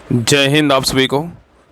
जय हिंद आप सभी को।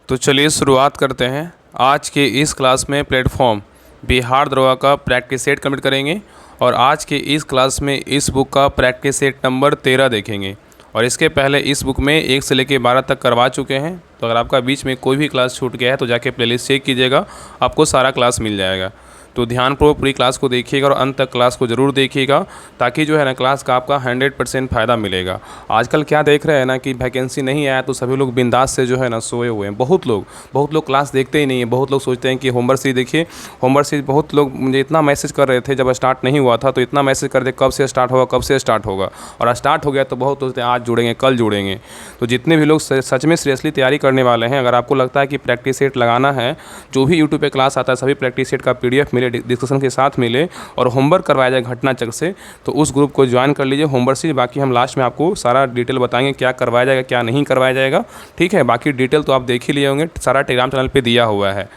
तो चलिए शुरुआत करते हैं। आज के इस क्लास में प्लेटफॉर्म बिहार दरोगा का प्रैक्टिस सेट कंप्लीट करेंगे और आज के इस क्लास में इस बुक का प्रैक्टिस सेट नंबर 13 देखेंगे। और इसके पहले इस बुक में 1 से लेकर 12 तक करवा चुके हैं। तो अगर आपका बीच में कोई भी क्लास छूट गया है तो जाके प्लेलिस्ट चेक कीजिएगा, आपको सारा क्लास मिल जाएगा। तो ध्यानपूर्वक पूरी क्लास को देखिएगा और अंत तक क्लास को ज़रूर देखिएगा, ताकि जो है ना क्लास का आपका 100% फ़ायदा मिलेगा। आजकल क्या देख रहे हैं ना कि वैकेंसी नहीं आया तो सभी लोग बिंदास से जो है ना सोए हुए हैं। बहुत लोग क्लास देखते ही नहीं है। बहुत लोग सोचते हैं कि होमवर्क सीरीज देखिए, होमवर्क सीरीज। बहुत लोग मुझे इतना मैसेज कर रहे थे जब स्टार्ट नहीं हुआ था, तो इतना मैसेज कर रहे कब से स्टार्ट होगा, कब से स्टार्ट होगा। और स्टार्ट हो गया तो बहुत सोचते हैं आज जुड़ेंगे, कल जुड़ेंगे। तो जितने भी लोग सच में सीरियसली तैयारी करने वाले हैं, अगर आपको लगता है कि प्रैक्टिस सेट लगाना है, जो भी यूट्यूब पे क्लास आता है सभी प्रैक्टिस सेट का PDF मिले, डिस्कशन के साथ मिले और होमवर्क करवाया जाए घटनाचक्र से, तो उस ग्रुप को ज्वाइन कर लीजिए होमवर्क से। बाकी हम लास्ट में आपको सारा डिटेल बताएंगे क्या करवाया जाएगा, क्या नहीं करवाया जाएगा। ठीक है, बाकी डिटेल तो आप देख ही लिए होंगे, सारा टेलीग्राम चैनल पे दिया हुआ है।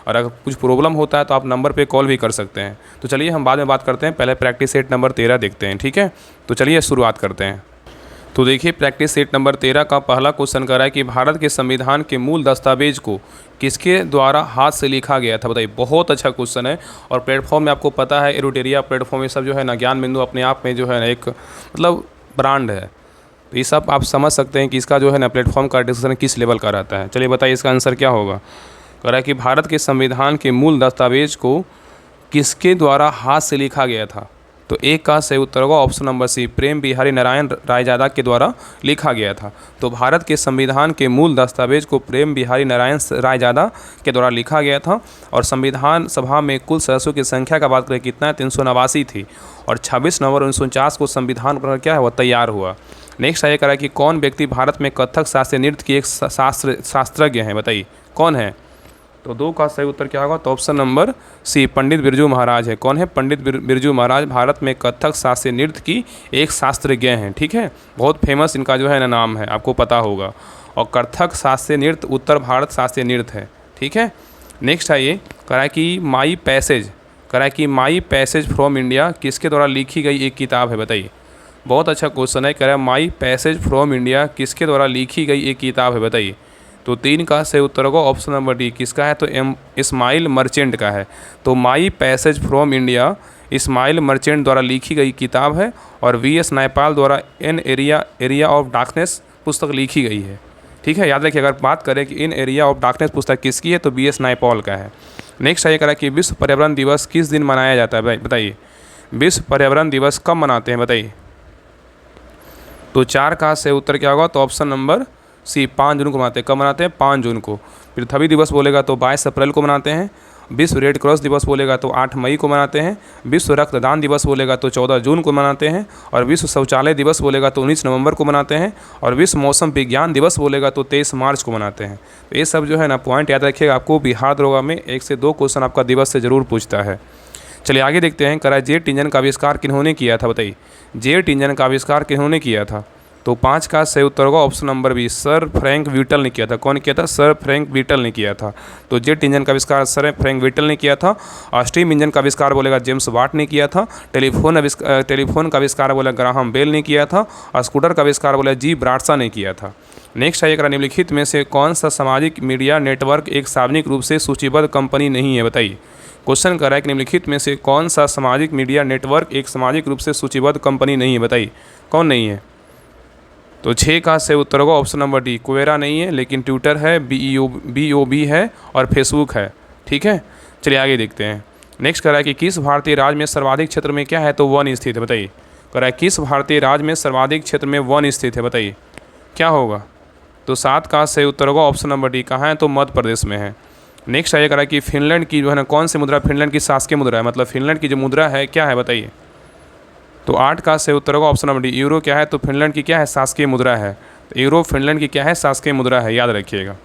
और अगर कुछ प्रॉब्लम होता है तो आप नंबर पे कॉल भी कर सकते हैं। तो चलिए हम बाद में बात करते हैं, पहले प्रैक्टिस सेट नंबर 13 देखते हैं। ठीक है, तो चलिए शुरुआत करते हैं। तो देखिए प्रैक्टिस सेट नंबर 13 का पहला क्वेश्चन कर रहा है कि भारत के संविधान के मूल दस्तावेज को किसके द्वारा हाथ से लिखा गया था। बताइए, बहुत अच्छा क्वेश्चन है। और प्लेटफॉर्म में आपको पता है एरोटेरिया प्लेटफॉर्म, ये सब जो है ना ज्ञान बिंदु अपने आप में जो है ना एक मतलब ब्रांड है। तो ये सब आप समझ सकते हैं कि इसका जो है ना प्लेटफॉर्म का डिस्कशन किस लेवल का रहता है। चलिए बताइए इसका आंसर क्या होगा। कह रहा है कि भारत के संविधान के मूल दस्तावेज को किसके द्वारा हाथ से लिखा गया था। तो एक का सही उत्तर होगा ऑप्शन नंबर सी, प्रेम बिहारी नारायण रायजादा के द्वारा लिखा गया था। तो भारत के संविधान के मूल दस्तावेज को प्रेम बिहारी नारायण रायजादा के द्वारा लिखा गया था। और संविधान सभा में कुल सदस्यों की संख्या का बात करें कितना है, 389 थी। और 26 नवंबर 1949 को संविधान पर क्या है वह तैयार हुआ। नेक्स्ट आइए करा कि कौन व्यक्ति भारत में कथक शास्त्रीय नृत्य की एक शास्त्रज्ञ है। बताइए कौन है। तो 2 का सही उत्तर क्या होगा, तो ऑप्शन नंबर सी, पंडित बिरजू महाराज है। कौन है, पंडित बिरजू महाराज भारत में कथक शास्त्रीय नृत्य की एक शास्त्रज्ञ हैं। ठीक है, बहुत फेमस इनका जो है ना नाम है, आपको पता होगा। और कथक शास्त्रीय नृत्य उत्तर भारत शास्त्रीय नृत्य है। ठीक है, नेक्स्ट आइए करा कि माई पैसेज, करा कि माई पैसेज फ्रॉम इंडिया किसके द्वारा लिखी गई एक किताब है। बताइए, बहुत अच्छा क्वेश्चन है। कह रहा है माई पैसेज फ्रॉम इंडिया किसके द्वारा लिखी गई एक किताब है। बताइए, तो 3 का सही उत्तर होगा ऑप्शन नंबर डी, किसका है, तो इस्माइल मर्चेंट का है। तो my passage from India Ismail Merchant द्वारा लिखी गई किताब है। और VS नायपाल द्वारा इन एरिया ऑफ डार्कनेस पुस्तक लिखी गई है। ठीक है, याद रखिए अगर बात करें कि इन एरिया ऑफ डार्कनेस पुस्तक किसकी है तो VS नायपाल का है। नेक्स्ट आइए करा कि विश्व पर्यावरण दिवस किस दिन मनाया जाता है। बताइए, विश्व पर्यावरण दिवस कब मनाते हैं। बताइए, तो 4 का सही उत्तर क्या होगा, तो ऑप्शन नंबर सी, 5 जून को मनाते हैं। कब मनाते हैं, 5 जून को। पृथ्वी दिवस बोलेगा तो 22 अप्रैल को मनाते हैं। विश्व रेड क्रॉस दिवस बोलेगा तो 8 मई को मनाते हैं। विश्व रक्तदान दिवस बोलेगा तो 14 जून को मनाते हैं। और विश्व शौचालय दिवस बोलेगा तो 19 नवंबर को मनाते हैं। और विश्व मौसम विज्ञान दिवस बोलेगा तो 23 मार्च को मनाते हैं। तो ये सब जो है ना पॉइंट याद रखिएगा, आपको बिहार दरोगा में 1 से 2 क्वेश्चन आपका दिवस से ज़रूर पूछता है। चलिए आगे देखते हैं। करा जेट इंजन का आविष्कार किन्होंने किया था। बताइए, जेट इंजन का आविष्कार किन्होंने किया था। तो 5 का सही उत्तर होगा option number B, sir Frank Whittle ने किया था। कौन किया था, सर फ्रैंक व्हिटल ने किया था। तो जेट इंजन का आविष्कार सर फ्रैंक व्हिटल ने किया था। और स्टीम इंजन का आविष्कार बोलेगा जेम्स वाट ने किया था। टेलीफोन का आविष्कार बोला ग्राहम बेल ने किया था। और स्कूटर का आविष्कार बोला जी ब्राडशा ने किया था। नेक्स्ट आइए निम्नलिखित में से कौन सा सामाजिक मीडिया नेटवर्क एक सार्वजनिक रूप से सूचीबद्ध कंपनी नहीं है। बताइए, क्वेश्चन कर रहा है कि निम्नलिखित में से कौन सा सामाजिक मीडिया नेटवर्क एक सामाजिक रूप से सूचीबद्ध कंपनी नहीं है। बताइए कौन नहीं है। तो 6 का सही उत्तर होगा ऑप्शन नंबर डी, क्वेरा नहीं है, लेकिन ट्विटर है, BOB है और फेसबुक है। ठीक है, चलिए आगे देखते हैं। नेक्स्ट कह रहा है कि किस भारतीय राज्य में सर्वाधिक क्षेत्र में क्या है, तो वन स्थित है। बताइए, कह रहा है किस भारतीय राज्य में सर्वाधिक क्षेत्र में वन स्थित है। बताइए क्या होगा। तो 7 का सही उत्तर होगा ऑप्शन नंबर डी, कहाँ है, तो मध्य प्रदेश में है। नेक्स्ट आइए कह रहा है कि फिनलैंड की जो है ना कौन सी मुद्रा फिनलैंड की शासकीय मुद्रा है, मतलब फिनलैंड की जो मुद्रा है क्या है। बताइए, तो 8 का सही उत्तर होगा ऑप्शन नंबर डी, यूरो क्या है, तो फिनलैंड की क्या है, शासकीय मुद्रा है। तो यूरो फिनलैंड की क्या है, शासकीय मुद्रा है, याद रखिएगा।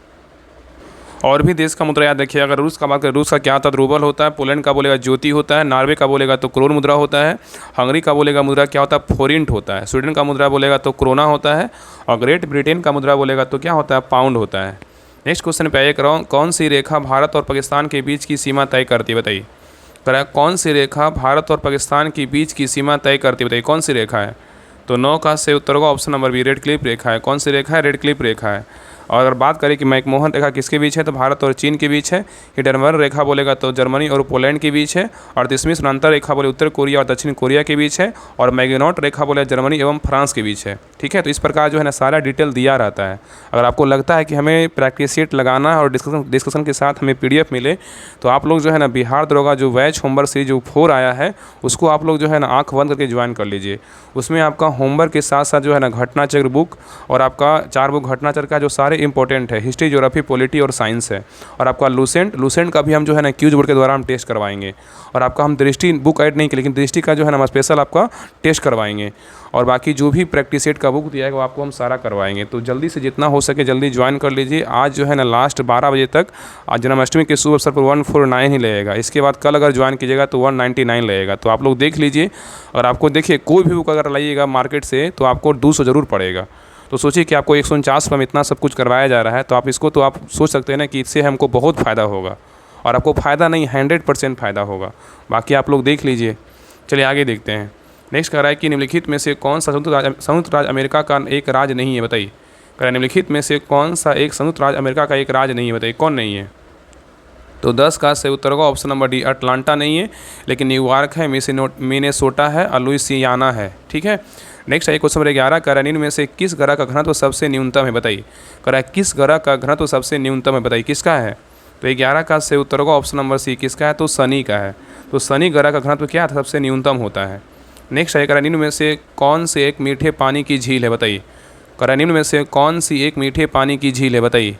और भी देश का मुद्रा याद रखिएगा। अगर रूस का बात करें, रूस का क्या होता है, रूबल होता है। पोलैंड का बोलेगा ज्योति होता है। नॉर्वे का बोलेगा तो क्रोन मुद्रा होता है। हंगरी का बोलेगा मुद्रा क्या होता है, फोरिंट होता है। स्वीडन का मुद्रा बोलेगा तो क्रोना होता है। और ग्रेट ब्रिटेन का मुद्रा बोलेगा तो क्या होता है, पाउंड होता है। नेक्स्ट क्वेश्चन पे आइए, कौन सी रेखा भारत और पाकिस्तान के बीच की सीमा तय करती है। बताइए, करा कौन सी रेखा भारत और पाकिस्तान के बीच की सीमा तय करती है। बताइए कौन सी रेखा है। तो 9 का सही उत्तर होगा option number B, Radcliffe रेखा है। कौन सी रेखा है, रेड क्लिफ रेखा है। और अगर बात करें कि मैकमोहन रेखा किसके बीच है, तो भारत और चीन के बीच है। हिंडनबर्ग रेखा बोलेगा तो जर्मनी और पोलैंड के बीच है। और 38वीं समांतर रेखा बोले उत्तर कोरिया और दक्षिण कोरिया के बीच है। और मैगनॉट रेखा बोले जर्मनी एवं फ्रांस के बीच है। ठीक है, तो इस प्रकार जो है ना सारा डिटेल दिया रहता है। अगर आपको लगता है कि हमें प्रैक्टिस सेट लगाना है और डिस्कशन के साथ हमें PDF मिले, तो आप लोग जो है ना बिहार दरोगा जो बैच होमवर्क सीरीज जो 4 आया है उसको आप लोग जो है ना आंख बंद करके ज्वाइन कर लीजिए। उसमें आपका होमवर्क के साथ साथ जो है ना घटना चक्र बुक और आपका 4 बुक घटना चक्र का जो सारे इंपॉर्टेंट है, हिस्ट्री, ज्योग्राफी, पॉलिटी और साइंस है। और आपका लूसेंट का भी हम जो है ना क्यूज बोर्ड के द्वारा हम टेस्ट करवाएंगे। और आपका हम दृष्टि बुक ऐड नहीं की, लेकिन दृष्टि का जो है ना स्पेशल आपका टेस्ट करवाएंगे। और बाकी जो भी प्रैक्टिस सेट का बुक दिया है वो आपको हम सारा करवाएंगे। तो जल्दी से जितना हो सके जल्दी ज्वाइन कर लीजिए। आज जो है ना लास्ट 12 बजे तक, आज जन्माष्टमी के शुभ अवसर पर 149 ही लगेगा। इसके बाद कल अगर ज्वाइन कीजिएगा तो 199 लगेगा। तो आप लोग देख लीजिए। और आपको देखिए कोई भी बुक अगर लाइएगा मार्केट से तो आपको 200 ज़रूर पड़ेगा। तो सोचिए कि आपको 149 रुपये में इतना सब कुछ करवाया जा रहा है, तो आप इसको तो आप सोच सकते हैं ना कि इससे हमको बहुत फ़ायदा होगा। और आपको फ़ायदा नहीं 100% फ़ायदा होगा। बाकी आप लोग देख लीजिए। चलिए आगे देखते हैं। नेक्स्ट कह रहा है कि निम्नलिखित में से कौन सा संयुक्त राज्य अमेरिका का एक राज्य नहीं है, बताइए। कह रहा है निम्नलिखित में से कौन सा एक संयुक्त राज्य अमेरिका का एक राज्य नहीं है, बताइए कौन नहीं है। तो 10 का से उत्तर होगा ऑप्शन नंबर डी, अटलांटा नहीं है, लेकिन न्यूयॉर्क है, मिनेसोटा है और लुइसियाना है। ठीक है। नेक्स्ट है क्वेश्चन नंबर 11 का निम्न में से किस ग्रह का घनत्व सबसे न्यूनतम है, बताइए। कह रहा है किस ग्रह का घनत्व सबसे न्यूनतम है, बताइए किसका है। तो 11 का से उत्तर होगा ऑप्शन नंबर सी, किसका है, तो शनि का है। तो शनि ग्रह का घनत्व क्या सबसे न्यूनतम होता है। नेक्स्ट है कह रहा है निम्न में से कौन से एक मीठे पानी की झील है, बताइए। कह रहा है निम्न में से कौन सी एक मीठे पानी की झील है, बताइए।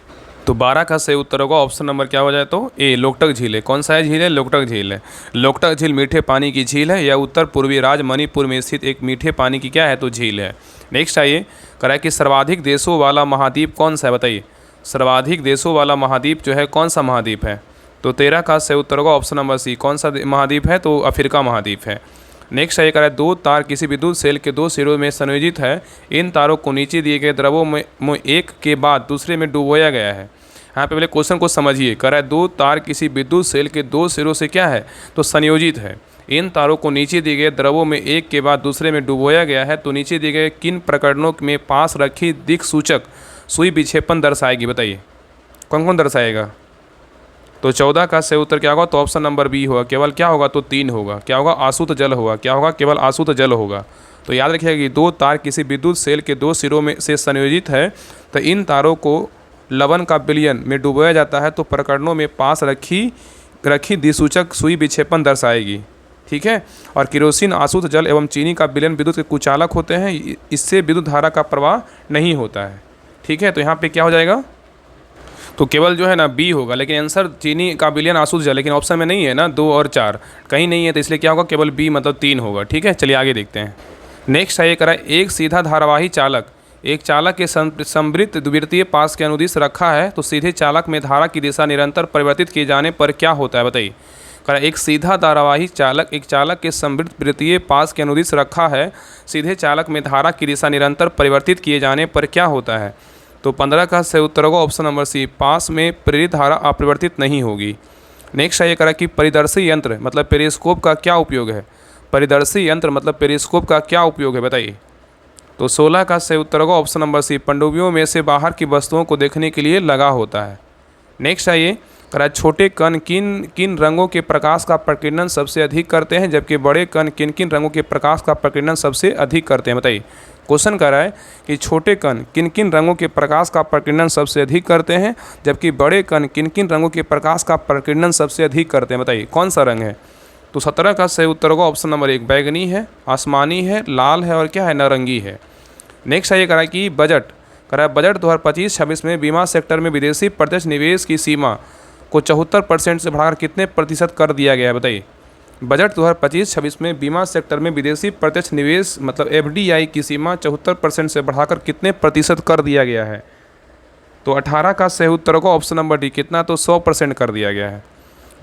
तो 12 का सही उत्तर होगा ऑप्शन नंबर क्या हो जाए, तो ए, लोकटक झील है। कौन सा है झील है, लोकटक झील है। लोकटक झील मीठे पानी की झील है। यह उत्तर पूर्वी राज्य मणिपुर में स्थित एक मीठे पानी की क्या है, तो झील है। नेक्स्ट आइए कह रहा है कि सर्वाधिक देशों वाला महाद्वीप कौन सा है, बताइए। सर्वाधिक देशों वाला महाद्वीप जो है कौन सा महाद्वीप है। तो 13 का सही उत्तर होगा ऑप्शन नंबर सी, कौन सा महाद्वीप है, तो अफ्रीका महाद्वीप है। नेक्स्ट है कह रहा है 2 तार किसी विद्युत सेल के 2 सिरों में संयोजित है। इन तारों को नीचे दिए गए द्रवों में एक के बाद दूसरे में डुबोया गया है। यहाँ पे पहले क्वेश्चन को समझिए। कह रहा है 2 तार किसी विद्युत सेल के 2 सिरों से क्या है, तो संयोजित है। इन तारों को नीचे दिए गए द्रवों में एक के बाद दूसरे में डुबोया गया है। तो नीचे दिए गए किन प्रकरणों में पास रखी दिक् सूचक सुई विक्षेपण दर्शाएगी, बताइए कौन कौन दर्शाएगा। तो 14 का सही उत्तर क्या होगा, तो ऑप्शन नंबर बी होगा। केवल क्या होगा, तो 3 होगा। क्या होगा, आसूत जल होगा। क्या होगा, केवल आसूत जल होगा। तो याद रखिएगा कि 2 तार किसी विद्युत सेल के 2 सिरों में से संयोजित है। तो इन तारों को लवण का विलयन में डुबोया जाता है। तो प्रकरणों में पास रखी दिसूचक सुई विक्षेपण दर्शाएगी। ठीक है। और केरोसिन, आसूत जल एवं चीनी का विलयन विद्युत के कुचालक होते हैं। इससे विद्युत धारा का प्रवाह नहीं होता है। ठीक है। तो यहाँ पे क्या हो जाएगा, तो केवल जो है ना बी होगा। लेकिन आंसर चीनी का विलयन, आसूत जल, लेकिन ऑप्शन में नहीं है ना 2 और 4 कहीं नहीं है। तो इसलिए क्या होगा, केवल बी मतलब 3 होगा। ठीक है। चलिए आगे देखते हैं। नेक्स्ट है ये करा एक सीधा धारावाही चालक एक चालक के समवृत्त द्विवृत्तीय पास के अनुदिश रखा है। तो सीधे चालक में धारा की दिशा निरंतर परिवर्तित किए जाने पर क्या होता है, बताइए। कह रहा एक सीधा धारावाही चालक एक चालक के समवृत्त वृत्तीय पास के अनुदिश रखा है। सीधे चालक में धारा की दिशा निरंतर परिवर्तित किए जाने पर क्या होता है। तो 15 का सही उत्तर होगा ऑप्शन नंबर सी, पास में प्रेरित धारा अपरिवर्तित नहीं होगी। नेक्स्ट है ये करा कि परिदर्शी यंत्र मतलब पेरिस्कोप का क्या उपयोग है। परिदर्शी यंत्र मतलब पेरिस्कोप का क्या उपयोग है, बताइए। तो 16 का सही उत्तर होगा ऑप्शन नंबर सी, पनडुब्बियों में से बाहर की वस्तुओं को देखने के लिए लगा होता है। नेक्स्ट है ये कह रहा है छोटे कण किन किन रंगों के प्रकाश का प्रकीर्णन सबसे अधिक करते हैं, जबकि बड़े कण किन किन रंगों के प्रकाश का प्रकीर्णन सबसे अधिक करते हैं, बताइए। क्वेश्चन कर रहा है कि छोटे कण किन किन रंगों के प्रकाश का प्रकीर्णन सबसे अधिक करते हैं, जबकि बड़े कण किन किन रंगों के प्रकाश का प्रकीर्णन सबसे अधिक करते हैं, बताइए कौन सा रंग है। तो 17 का सही उत्तर होगा ऑप्शन नंबर 1, बैगनी है, आसमानी है, लाल है और क्या है, नारंगी है। नेक्स्ट है ये कह रहा है कि बजट कह रहा है बजट 2025-26 में बीमा सेक्टर में विदेशी प्रत्यक्ष निवेश की सीमा को 74% से बढ़ाकर कितने प्रतिशत कर दिया गया है, बताइए। बजट 2025-26 में बीमा सेक्टर में विदेशी प्रत्यक्ष निवेश मतलब FDI की सीमा 74% से बढ़ाकर कितने प्रतिशत कर दिया गया है। तो 18 का सही उत्तर होगा ऑप्शन नंबर डी, कितना, तो 100% कर दिया गया है।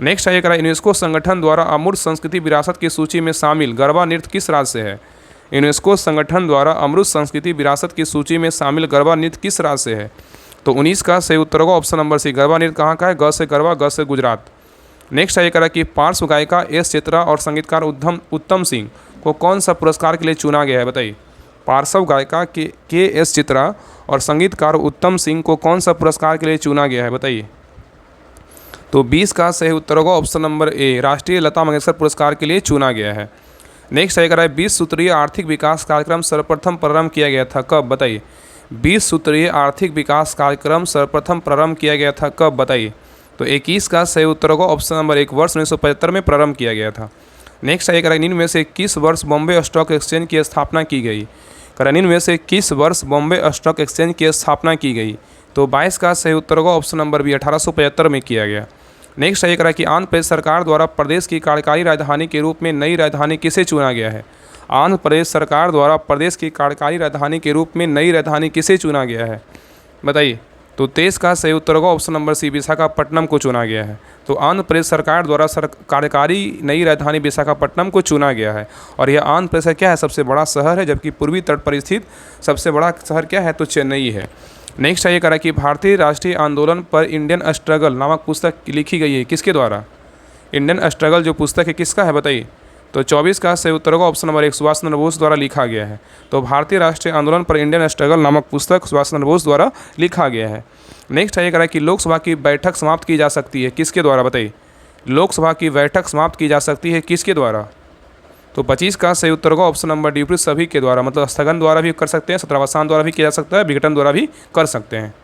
नेक्स्ट है करा यूनेस्को संगठन द्वारा अमूर्त संस्कृति विरासत की सूची में शामिल गरबा नृत्य किस राज्य से है। यूनेस्को संगठन द्वारा अमूर्त संस्कृति विरासत की सूची में शामिल गरबा नृत्य किस राज्य से है। तो 19 का सही उत्तर होगा ऑप्शन नंबर सी, गरबा नृत्य कहाँ का है, ग से गरबा, ग से गुजरात। नेक्स्ट है ये करा कि पार्श्व गायिका एस चित्रा और संगीतकार उत्तम सिंह को कौन सा पुरस्कार के लिए चुना गया है, बताइए। पार्श्व गायिका के एस चित्रा और संगीतकार उत्तम सिंह को कौन सा पुरस्कार के लिए चुना गया है, बताइए। तो 20 का सही उत्तर होगा ऑप्शन नंबर ए, राष्ट्रीय लता मंगेशकर पुरस्कार के लिए चुना गया है। नेक्स्ट सही करा है 20 सूत्रीय आर्थिक विकास कार्यक्रम सर्वप्रथम प्रारंभ किया गया था कब, बताइए। 20 सूत्रीय आर्थिक विकास कार्यक्रम सर्वप्रथम प्रारंभ किया गया था कब, बताइए। तो 21 का सही उत्तर होगा ऑप्शन नंबर एक, वर्ष 1975 में प्रारंभ किया गया था। नेक्स्ट सही करा है निम्न में से किस वर्ष बॉम्बे स्टॉक एक्सचेंज की स्थापना की गई, निम्न में से किस वर्ष बॉम्बे स्टॉक एक्सचेंज की स्थापना की गई। तो 22 का सही उत्तर होगा ऑप्शन नंबर बी, 1875 में किया गया। नेक्स्ट सही करा कि आंध्र प्रदेश सरकार द्वारा प्रदेश की कार्यकारी राजधानी के रूप में नई राजधानी किसे चुना गया है। आंध्र प्रदेश सरकार द्वारा प्रदेश की कार्यकारी राजधानी के रूप में नई राजधानी किसे चुना गया है, बताइए। तो 23 का सही उत्तर होगा ऑप्शन नंबर सी, विशाखापट्टनम को चुना गया है। तो आंध्र प्रदेश सरकार द्वारा कार्यकारी नई राजधानी विशाखापट्टनम को चुना गया है। और यह आंध्र प्रदेश का क्या है, सबसे बड़ा शहर है, जबकि पूर्वी तट पर स्थित सबसे बड़ा शहर क्या है, तो चेन्नई है। नेक्स्ट ये करा कि भारतीय राष्ट्रीय आंदोलन पर इंडियन स्ट्रगल नामक पुस्तक लिखी गई है किसके द्वारा। इंडियन स्ट्रगल जो पुस्तक है किसका है, बताइए। तो 24 का सही उत्तर होगा ऑप्शन नंबर एक, सुभाष चंद्र बोस द्वारा लिखा गया है। तो भारतीय राष्ट्रीय आंदोलन पर इंडियन स्ट्रगल नामक पुस्तक सुभाष चंद्र बोस द्वारा लिखा गया है। नेक्स्ट ये करा कि लोकसभा की बैठक समाप्त की जा सकती है किसके द्वारा, बताइए। लोकसभा की बैठक समाप्त की जा सकती है किसके द्वारा। तो 25 का सही उत्तर होगा ऑप्शन नंबर डी, सभी के द्वारा, मतलब स्थगन द्वारा भी कर सकते हैं, सत्रावसान द्वारा भी किया जा सकता है, विघटन द्वारा भी कर सकते हैं।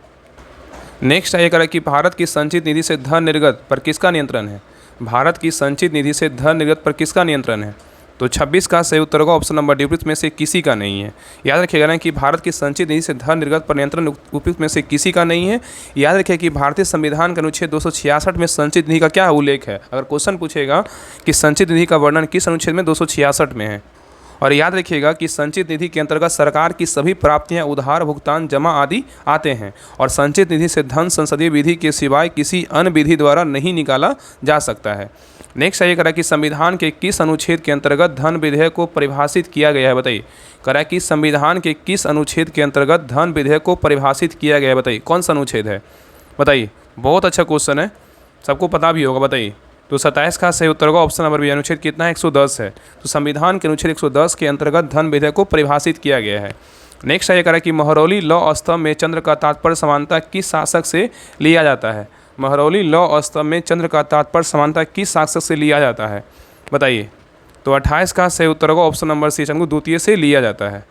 नेक्स्ट ये करें कि भारत की संचित निधि से धन निर्गत पर किसका नियंत्रण है। भारत की संचित निधि से धन निर्गत पर किसका नियंत्रण है। तो 26 का सही उत्तर होगा ऑप्शन नंबर डी, उपयुक्त में से किसी का नहीं है। याद रखिएगा ना कि भारत की संचित निधि से धन निर्गत पर नियंत्रण उपयुक्त में से किसी का नहीं है। याद रखिए कि भारतीय संविधान के अनुच्छेद 266 में संचित निधि का क्या उल्लेख है। अगर क्वेश्चन पूछेगा कि संचित निधि का वर्णन किस अनुच्छेद में, 266 में है। और याद रखिएगा कि संचित निधि के अंतर्गत सरकार की सभी प्राप्तियां, उधार, भुगतान, जमा आदि आते हैं और संचित निधि से धन संसदीय विधि के सिवाय किसी अन्य विधि द्वारा नहीं निकाला जा सकता है। नेक्स्ट ये करा कि संविधान के किस अनुच्छेद के अंतर्गत धन विधेयक को परिभाषित किया गया है, बताइए। करा कि संविधान के किस अनुच्छेद के अंतर्गत धन विधेयक को परिभाषित किया गया है, बताइए। कौन सा अनुच्छेद है, बताइए। बहुत अच्छा क्वेश्चन है, सबको पता भी होगा, बताइए। तो 27 का सही उत्तर होगा ऑप्शन नंबर बी, अनुच्छेद कितना है, 110 है। तो संविधान के अनुच्छेद 110 के अंतर्गत धन विधेयक को परिभाषित किया गया है। नेक्स्ट ये करा कि महरौली लौ स्तंभ में चंद्र का तात्पर्य समानता किस शासक से लिया जाता है। महरौली लौ स्तंभ में चंद्र का तात्पर्य समानता किस शासक से लिया जाता है, बताइए। तो 28 का सही उत्तर होगा ऑप्शन नंबर सी, चंद्रगुप्त द्वितीय से लिया जाता है।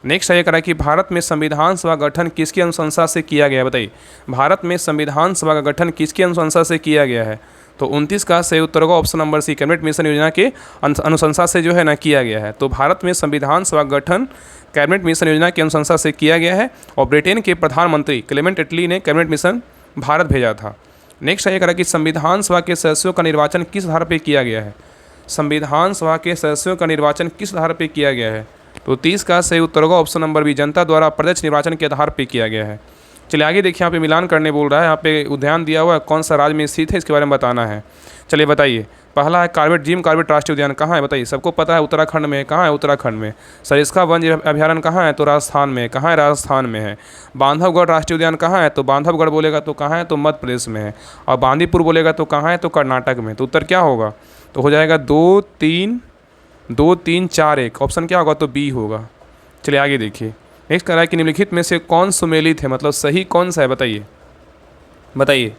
नेक्स्ट ये करा कि भारत में संविधान सभा गठन किसकी अनुशंसा से किया गया है, बताइए। भारत में संविधान सभा का गठन किसकी अनुशंसा से किया गया है। तो 29 का सही उत्तर होगा option number C, cabinet mission योजना के अनुशंसा से जो है ना किया गया है। तो भारत में संविधान सभा गठन कैबिनेट मिशन योजना की अनुशंसा से किया गया है और ब्रिटेन के प्रधानमंत्री क्लेमेंट एटली ने कैबिनेट मिशन भारत भेजा था। नेक्स्ट ये करा कि संविधान सभा के सदस्यों का निर्वाचन किस आधार पर किया गया है। संविधान सभा के सदस्यों का निर्वाचन किस आधार पर किया गया है। तो 30 का सही उत्तर होगा ऑप्शन नंबर बी, जनता द्वारा प्रत्यक्ष निर्वाचन के आधार पर किया गया है। चलिए आगे देखिए, यहाँ पे मिलान करने बोल रहा है, यहाँ पे उद्यान दिया हुआ है, कौन सा राज्य में स्थित है इसके बारे में बताना है। चलिए बताइए। पहला है कार्बेट, जिम कार्बेट राष्ट्रीय उद्यान कहाँ है, बताइए। सबको पता है उत्तराखंड में है, कहाँ है, उत्तराखंड में। सरिस्का वन अभ्यारण्य कहाँ है, तो राजस्थान में। कहाँ है, राजस्थान में है। बांधवगढ़ राष्ट्रीय उद्यान कहाँ है, तो बांधवगढ़ बोलेगा तो कहाँ है, तो मध्य प्रदेश में है। और बांदीपुर बोलेगा तो कहाँ है, तो कर्नाटक में। तो उत्तर क्या होगा, तो हो जाएगा 2, 3, 2, 3, 4, 1। ऑप्शन क्या होगा, तो बी होगा। चलिए आगे देखिए। नेक्स्ट कह रहा है कि निम्नलिखित में से कौन सुमेलित है, मतलब सही कौन सा है, बताइए, बताइए।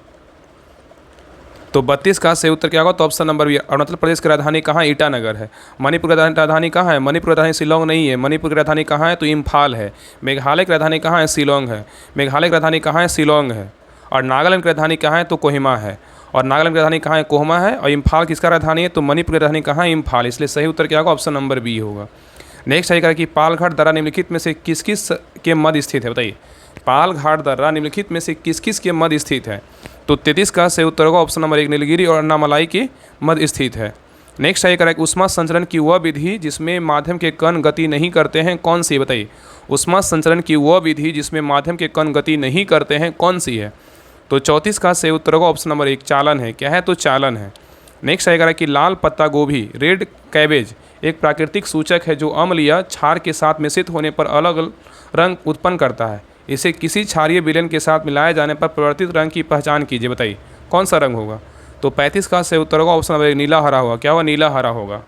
तो 32 का सही उत्तर क्या होगा, तो option number B, Arunachal Pradesh की राजधानी कहाँ है, ईटानगर है। मणिपुर की राजधानी कहाँ है, मणिपुर की राजधानी शिलोंग नहीं है। मणिपुर की राजधानी कहाँ है, तो इम्फाल है। मेघालय की राजधानी कहाँ है, शिलोंग है। मेघालय की राजधानी कहाँ है, शिलोंग है। और नागालैंड की राजधानी कहाँ है, तो कोहिमा है। और नागालैंड की राजधानी कहाँ है, कोहिमा है। और इम्फाल किसका राजधानी है, तो मणिपुर की राजधानी कहाँ है, इम्फाल। इसलिए सही उत्तर क्या होगा, ऑप्शन नंबर बी होगा। नेक्स्ट है कि पालघाट दर्रा निम्नलिखित में से किस किस के मध्य स्थित है, बताइए। पालघाट दर्रा निम्नलिखित में से किस किस के मध्य स्थित है। तो 33 का सही उत्तर होगा ऑप्शन नंबर 1, नीलगिरी और अन्नामलाई के मध्य स्थित है। नेक्स्ट है कि ऊष्मा संचरण की वह विधि जिसमें माध्यम के कण गति नहीं करते हैं, कौन सी, बताइए। ऊष्मा संचरण की वह विधि जिसमें माध्यम के कण गति नहीं करते हैं, कौन सी है। तो 34 का सही उत्तर होगा ऑप्शन नंबर 1, चालन है। क्या है, तो चालन है। नेक्स्ट है कि लाल पत्ता गोभी, रेड कैबेज, एक प्राकृतिक सूचक है जो अम्ल या क्षार के साथ मिश्रित होने पर अलग रंग उत्पन्न करता है। इसे किसी क्षारीय विलयन के साथ मिलाए जाने पर परिवर्तित रंग की पहचान कीजिए, बताइए। कौन सा रंग होगा। तो 35 का सही उत्तर होगा ऑप्शन नंबर 1, नीला हरा होगा। क्या होगा, नीला हरा होगा।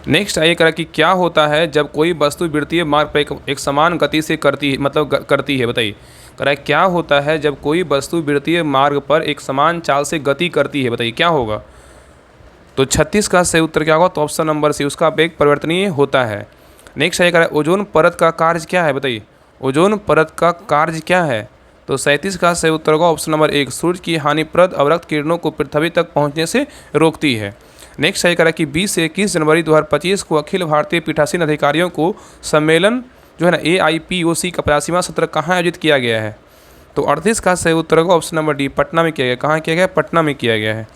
नेक्स्ट आइए करा कि क्या होता है जब कोई वस्तु वृत्तीय मार्ग पर एक समान गति से करती है, मतलब करती है, बताइए। करा क्या होता है जब कोई वस्तु वृत्तीय मार्ग पर एक समान चाल से गति करती है, बताइए क्या होगा। तो 36 का सही उत्तर क्या होगा, तो ऑप्शन नंबर सी, उसका वेग परिवर्तनीय होता है। नेक्स्ट आइए करा ओजोन परत का कार्य क्या है, बताइए। ओजोन परत का कार्य क्या है, तो 37 का सही उत्तर होगा ऑप्शन नंबर 1, सूर्य की हानिप्रद अवरक्त किरणों को पृथ्वी तक पहुंचने से रोकती है। नेक्स्ट सही करा कि 20 से 21 जनवरी 2025 को अखिल भारतीय पीठासीन अधिकारियों को सम्मेलन जो है ना AIPOC का 85वां सत्र कहाँ आयोजित किया गया है। तो 38 का सही उत्तर होगा ऑप्शन नंबर डी, पटना में किया गया। कहाँ किया गया, पटना में किया गया है।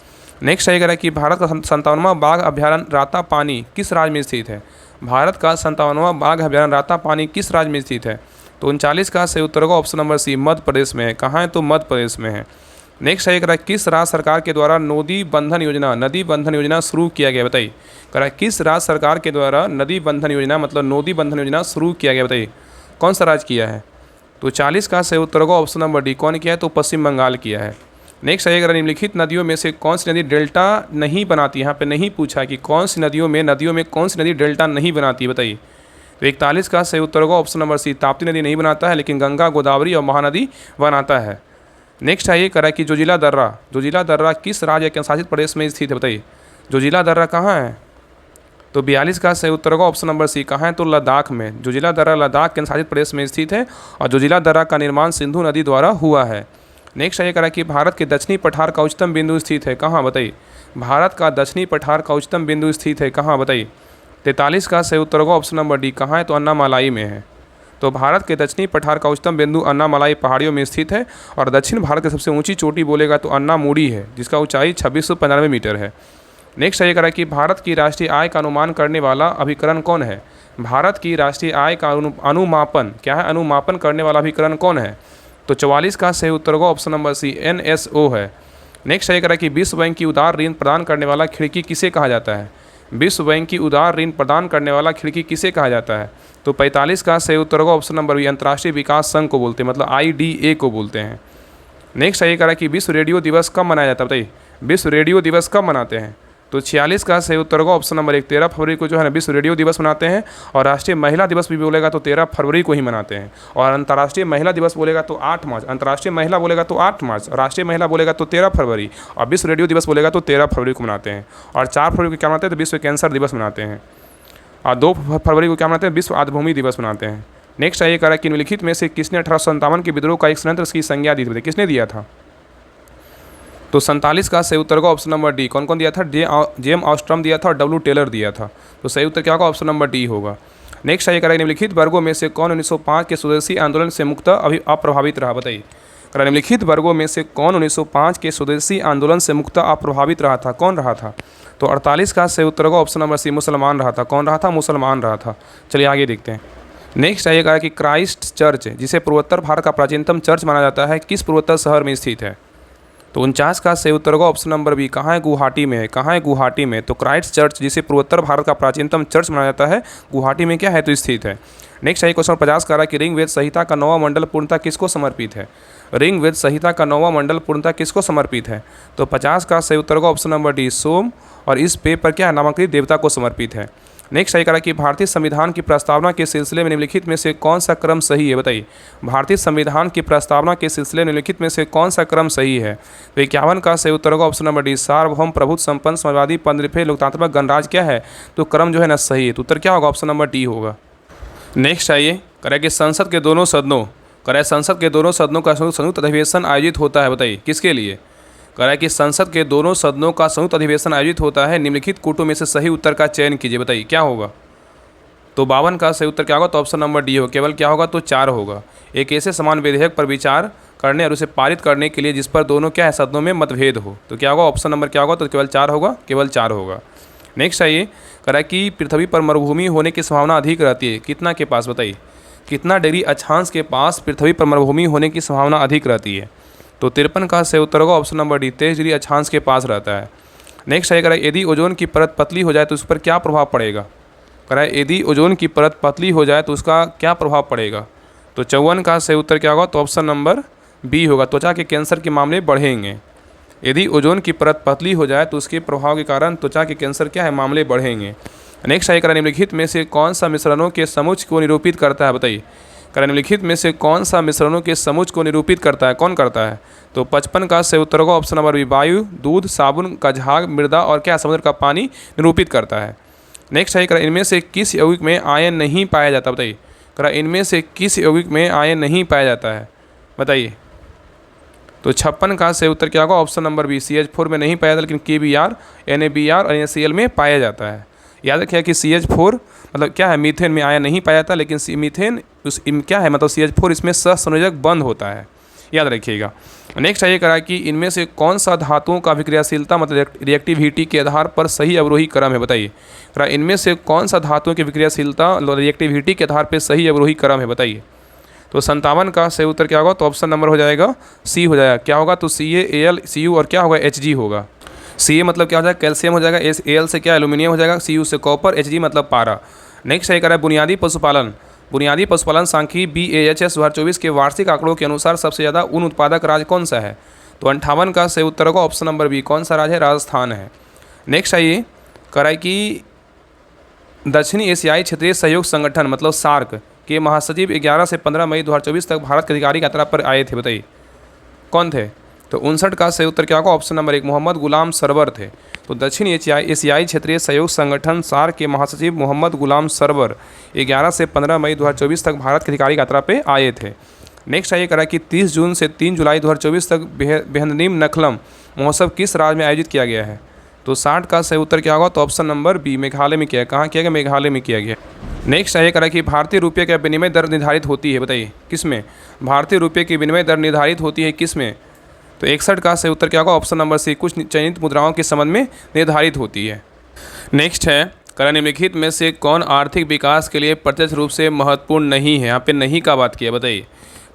नेक्स्ट सही करा कि भारत का 57वां बाघ अभ्यारण्य रातापानी किस राज्य में स्थित है। भारत का 57वां बाघ अभ्यारण्य रातापानी किस राज्य में स्थित है। तो 39 का सही उत्तर होगा ऑप्शन नंबर सी, मध्य प्रदेश में है। कहाँ है, तो मध्य प्रदेश में है। नेक्स्ट है करा किस राज्य सरकार के द्वारा नदी बंधन योजना शुरू किया गया, बताइए। करा किस राज्य सरकार के द्वारा नदी बंधन योजना मतलब नदी बंधन योजना शुरू किया गया, बताइए कौन सा राज्य किया है। तो 40 का सही उत्तर होगा ऑप्शन नंबर डी, कौन किया है, तो पश्चिम बंगाल किया है। नेक्स्ट है निम्नलिखित नदियों में से कौन सी नदी डेल्टा नहीं बनाती, यहाँ पे नहीं पूछा कि कौन सी नदियों में कौन सी नदी डेल्टा नहीं बनाती, बताइए। तो 41 का सही उत्तर होगा ऑप्शन नंबर सी, ताप्ती नदी नहीं बनाता है, लेकिन गंगा, गोदावरी और महानदी बनाता है। नेक्स्ट है ये करा कि जोजिला दर्रा किस राज्य के शासित प्रदेश में स्थित है, बताइए। जोजिला दर्रा कहाँ है, तो 42 का सही उत्तर होगा ऑप्शन नंबर सी, कहाँ है, तो लद्दाख में। जोजिला दर्रा लद्दाख के शासित प्रदेश में स्थित है और जोजिला दर्रा का निर्माण सिंधु नदी द्वारा हुआ है। नेक्स्ट है ये करा कि भारत के दक्षिणी पठार का उच्चतम बिंदु स्थित है, कहाँ, बताइए। भारत का दक्षिणी पठार का उच्चतम बिंदु स्थित है कहाँ, बताइए। 43 का सही उत्तर होगा ऑप्शन नंबर डी, कहाँ है, तो अन्नामलाई में है। तो भारत के दक्षिणी पठार का उच्चतम बिंदु अन्नामलाई पहाड़ियों में स्थित है और दक्षिण भारत की सबसे ऊंची चोटी बोलेगा तो अन्नामुड़ी है, जिसका ऊंचाई 2695 मीटर है। नेक्स्ट है ये करा कि भारत की राष्ट्रीय आय का अनुमान करने वाला अभिकरण कौन है। भारत की राष्ट्रीय आय का अनुमापन क्या है, अनुमापन करने वाला अभिकरण कौन है। तो 44 का सही उत्तर होगा ऑप्शन नंबर सी, NSO है। नेक्स्ट है ये करा कि विश्व बैंक की उदार ऋण प्रदान करने वाला खिड़की किसे कहा जाता है। विश्व बैंक की उदार ऋण प्रदान करने वाला खिड़की किसे कहा जाता है। तो 45 का सही उत्तर होगा ऑप्शन नंबर बी, अंतर्राष्ट्रीय विकास संघ को बोलते हैं, मतलब IDA को बोलते हैं। नेक्स्ट है ये करा कि विश्व रेडियो दिवस कब मनाया जाता है, बताइए। विश्व रेडियो दिवस कब मनाते हैं। तो 46 का सही उत्तर होगा ऑप्शन नंबर 1, 13 फरवरी को जो है ना विश्व रेडियो दिवस मनाते हैं। और राष्ट्रीय महिला दिवस भी बोलेगा तो 13 फरवरी को ही मनाते हैं। और अंतर्राष्ट्रीय महिला दिवस बोलेगा तो 8 मार्च, अंतर्राष्ट्रीय महिला बोलेगा तो 8 मार्च, राष्ट्रीय महिला बोलेगा तो 13 फरवरी, और विश्व रेडियो दिवस बोलेगा तो 13 फरवरी को मनाते हैं। और 4 फरवरी को क्या मनाते हैं, तो विश्व कैंसर दिवस मनाते हैं। और 2 फरवरी को क्या मनाते हैं, विश्व आर्द्रभूमि दिवस मनाते हैं। नेक्स्ट है ये करा कि निम्नलिखित में से किसने 1857 के विद्रोह का एक षड्यंत्र की संज्ञा दी थी, किसने दिया था। तो 47 का सही उत्तर का ऑप्शन नंबर डी, कौन कौन दिया था, जेम ऑस्ट्रम दिया था और W टेलर दिया था। तो सही उत्तर क्या होगा, ऑप्शन नंबर डी होगा। नेक्स्ट है ये करा निम्नलिखित वर्गों में से कौन 1905 के स्वदेशी आंदोलन से मुक्त अप्रभावित रहा, बताइए। करा निम्नलिखित वर्गों में से कौन 1905 के स्वदेशी आंदोलन से मुक्त अप्रभावित रहा था, कौन रहा था। तो 48 का सही उत्तर होगा ऑप्शन नंबर सी, मुसलमान रहा था। कौन रहा था, मुसलमान रहा था। चलिए आगे देखते हैं। नेक्स्ट है ये कहा कि क्राइस्ट चर्च, जिसे पूर्वोत्तर भारत का प्राचीनतम चर्च माना जाता है, किस पूर्वोत्तर शहर में स्थित है। तो 49 का सही उत्तर होगा ऑप्शन नंबर बी, कहाँ है, गुवाहाटी में है। कहाँ है, गुवाहाटी में। तो क्राइस्ट चर्च, जिसे पूर्वोत्तर भारत का प्राचीनतम चर्च माना जाता है, गुवाहाटी में क्या है, तो स्थित है। नेक्स्ट है क्वेश्चन 50 का कि ऋग्वेद संहिता का 9वां मंडल पूर्णतः किसको समर्पित है। ऋग्वेद संहिता का 9वां मंडल पूर्णतः किसको समर्पित है। तो 50 का सही उत्तर होगा ऑप्शन नंबर डी, सोम, और इस पेपर क्या है, नामांकित देवता को समर्पित है। नेक्स्ट है करा कि भारतीय संविधान की प्रस्तावना के सिलसिले में निम्नलिखित में से कौन सा क्रम सही है, बताइए। भारतीय संविधान की प्रस्तावना के सिलसिले में निम्नलिखित में से कौन सा क्रम सही है। तो 51 का सही उत्तर होगा ऑप्शन नंबर डी, सार्वभौम प्रभुत्व संपन्न समाजवादी पंद्रफे लोकतांत्रिक गणराज्य क्या है, तो क्रम जो है ना सही है। तो उत्तर क्या होगा, ऑप्शन नंबर डी होगा। नेक्स्ट आइए करें कि संसद के दोनों सदनों का संयुक्त अधिवेशन आयोजित होता है, बताइए किसके लिए। कह कि संसद के दोनों सदनों का संयुक्त अधिवेशन आयोजित होता है, निम्नलिखित कूटों में से सही उत्तर का चयन कीजिए, बताइए क्या होगा। तो 52 का सही उत्तर क्या होगा, तो ऑप्शन नंबर डी हो, केवल क्या होगा, तो 4 होगा। एक ऐसे समान विधेयक पर विचार करने और उसे पारित करने के लिए जिस पर दोनों क्या है, सदनों में मतभेद हो। तो क्या होगा, ऑप्शन नंबर क्या होगा, तो केवल 4 होगा, केवल 4 होगा। नेक्स्ट आइए कह कि पृथ्वी पर मरुभूमि होने की संभावना अधिक रहती है, कितना के पास, बताइए कितना डिग्री अक्षांश के पास पृथ्वी पर मरुभूमि होने की संभावना अधिक रहती है। तो 53 का सही उत्तर होगा ऑप्शन नंबर डी, 23 डिग्री अक्षांश के पास रहता है। नेक्स्ट है कह यदि ओजोन की परत पतली हो जाए तो उस पर क्या प्रभाव पड़ेगा। कह यदि ओजोन की परत पतली हो जाए तो उसका क्या प्रभाव पड़ेगा। तो 54 का सही उत्तर क्या होगा, तो ऑप्शन नंबर बी होगा, त्वचा के कैंसर के मामले बढ़ेंगे। यदि ओजोन की परत पतली हो जाए तो उसके प्रभाव के कारण त्वचा के कैंसर क्या है, मामले बढ़ेंगे। नेक्स्ट है, निम्नलिखित में से कौन सा मिश्रणों के समुच्च को निरूपित करता है, बताइए। निम्नलिखित में से कौन सा मिश्रणों के समुच्च को निरूपित करता है, कौन करता है? तो 55 का सही उत्तर होगा ऑप्शन नंबर बी, वायु, दूध, साबुन का झाग, मृदा और क्या समुद्र का पानी निरूपित करता है। नेक्स्ट है, इनमें से किस यौगिक में आयन नहीं पाया जाता, बताइए। इनमें से किस यौगिक में आयन नहीं पाया जाता है, बताइए। तो 56 का सही उत्तर क्या होगा ऑप्शन नंबर बी, CH4 में नहीं पाया जाता, लेकिन KBr, NaBr और NaCl में पाया जाता है। याद रखिए कि CH4 मतलब क्या है, मीथेन में आयन नहीं पाया जाता, लेकिन मीथेन उस क्या है मतलब CH4 इसमें सहसंयोजक बंध होता है, याद रखिएगा। नेक्स्ट है करा कि इनमें से कौन सा धातुओं का विक्रियाशीलता मतलब रिएक्टिविटी के आधार पर सही अवरोही क्रम है, बताइए। इनमें से कौन सा धातुओं की विक्रियाशीलता रिएक्टिविटी के आधार पर सही अवरोही क्रम है, बताइए। तो 57 का सही उत्तर क्या होगा, तो ऑप्शन नंबर हो जाएगा सी हो जाएगा। क्या होगा, तो CaAl Cu और क्या होगा Hg होगा। Ca मतलब क्या हो जाएगा, कैल्शियम हो जाएगा, Al से क्या एल्यूमिनियम हो जाएगा, Cu से कॉपर, Hg मतलब पारा। नेक्स्ट है करा बुनियादी पशुपालन। बुनियादी पशुपालन सांख्यिकी BAHS 2024 के वार्षिक आंकड़ों के अनुसार सबसे ज़्यादा ऊन उत्पादक राज्य कौन सा है? तो 58 का सही उत्तर होगा ऑप्शन नंबर बी, कौन सा राज्य है, राजस्थान है। नेक्स्ट आइए कराए कि दक्षिणी एशियाई क्षेत्रीय सहयोग संगठन मतलब सार्क के महासचिव 11 से 15 मई 2024 तक भारत की आधिकारिक यात्रा पर आए थे, बताइए कौन थे? तो 59 का सही उत्तर क्या होगा ऑप्शन नंबर 1, मोहम्मद गुलाम सरवर थे। तो दक्षिण एशियाई क्षेत्रीय सहयोग संगठन सार्क के महासचिव मोहम्मद गुलाम सरवर 11 से 15 मई 2024 तक भारत की आधिकारिक यात्रा पे आए थे। नेक्स्ट आइए करा कि 30 जून से 3 जुलाई 2024 तक बेहननीम नखलम महोत्सव किस राज्य में आयोजित किया गया है? तो 60 का सही उत्तर क्या होगा, तो ऑप्शन नंबर बी, मेघालय में किया है। कहाँ किया गया, मेघालय में किया गया। नेक्स्ट आइए करा कि भारतीय रुपये का विनिमय दर निर्धारित होती है, बताइए किस में? भारतीय रुपये की विनिमय दर निर्धारित होती है किस में? तो 61 का सही उत्तर क्या होगा ऑप्शन नंबर सी, कुछ चयनित मुद्राओं के संबंध में निर्धारित होती है। नेक्स्ट है निम्नलिखित में से कौन आर्थिक विकास के लिए प्रत्यक्ष रूप से महत्वपूर्ण नहीं है? यहाँ पे नहीं का बात किया, बताइए।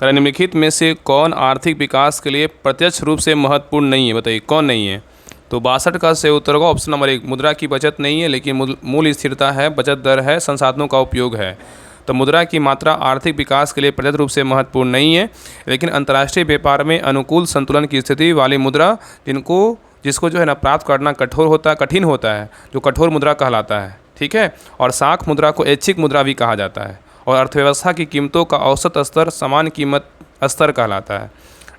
निम्नलिखित में से कौन आर्थिक विकास के लिए प्रत्यक्ष रूप से महत्वपूर्ण नहीं है, बताइए कौन नहीं है? तो 62 का सही उत्तर होगा ऑप्शन नंबर 1, मुद्रा की बचत नहीं है, लेकिन मूल स्थिरता है, बचत दर है, संसाधनों का उपयोग है। तो मुद्रा की मात्रा आर्थिक विकास के लिए प्रत्यक्ष रूप से महत्वपूर्ण नहीं है, लेकिन अंतर्राष्ट्रीय व्यापार में अनुकूल संतुलन की स्थिति वाली मुद्रा जिसको जो है ना प्राप्त करना कठिन होता है, जो कठोर मुद्रा कहलाता है, ठीक है। और साख मुद्रा को ऐच्छिक मुद्रा भी कहा जाता है, और अर्थव्यवस्था की कीमतों का औसत स्तर समान कीमत स्तर कहलाता है।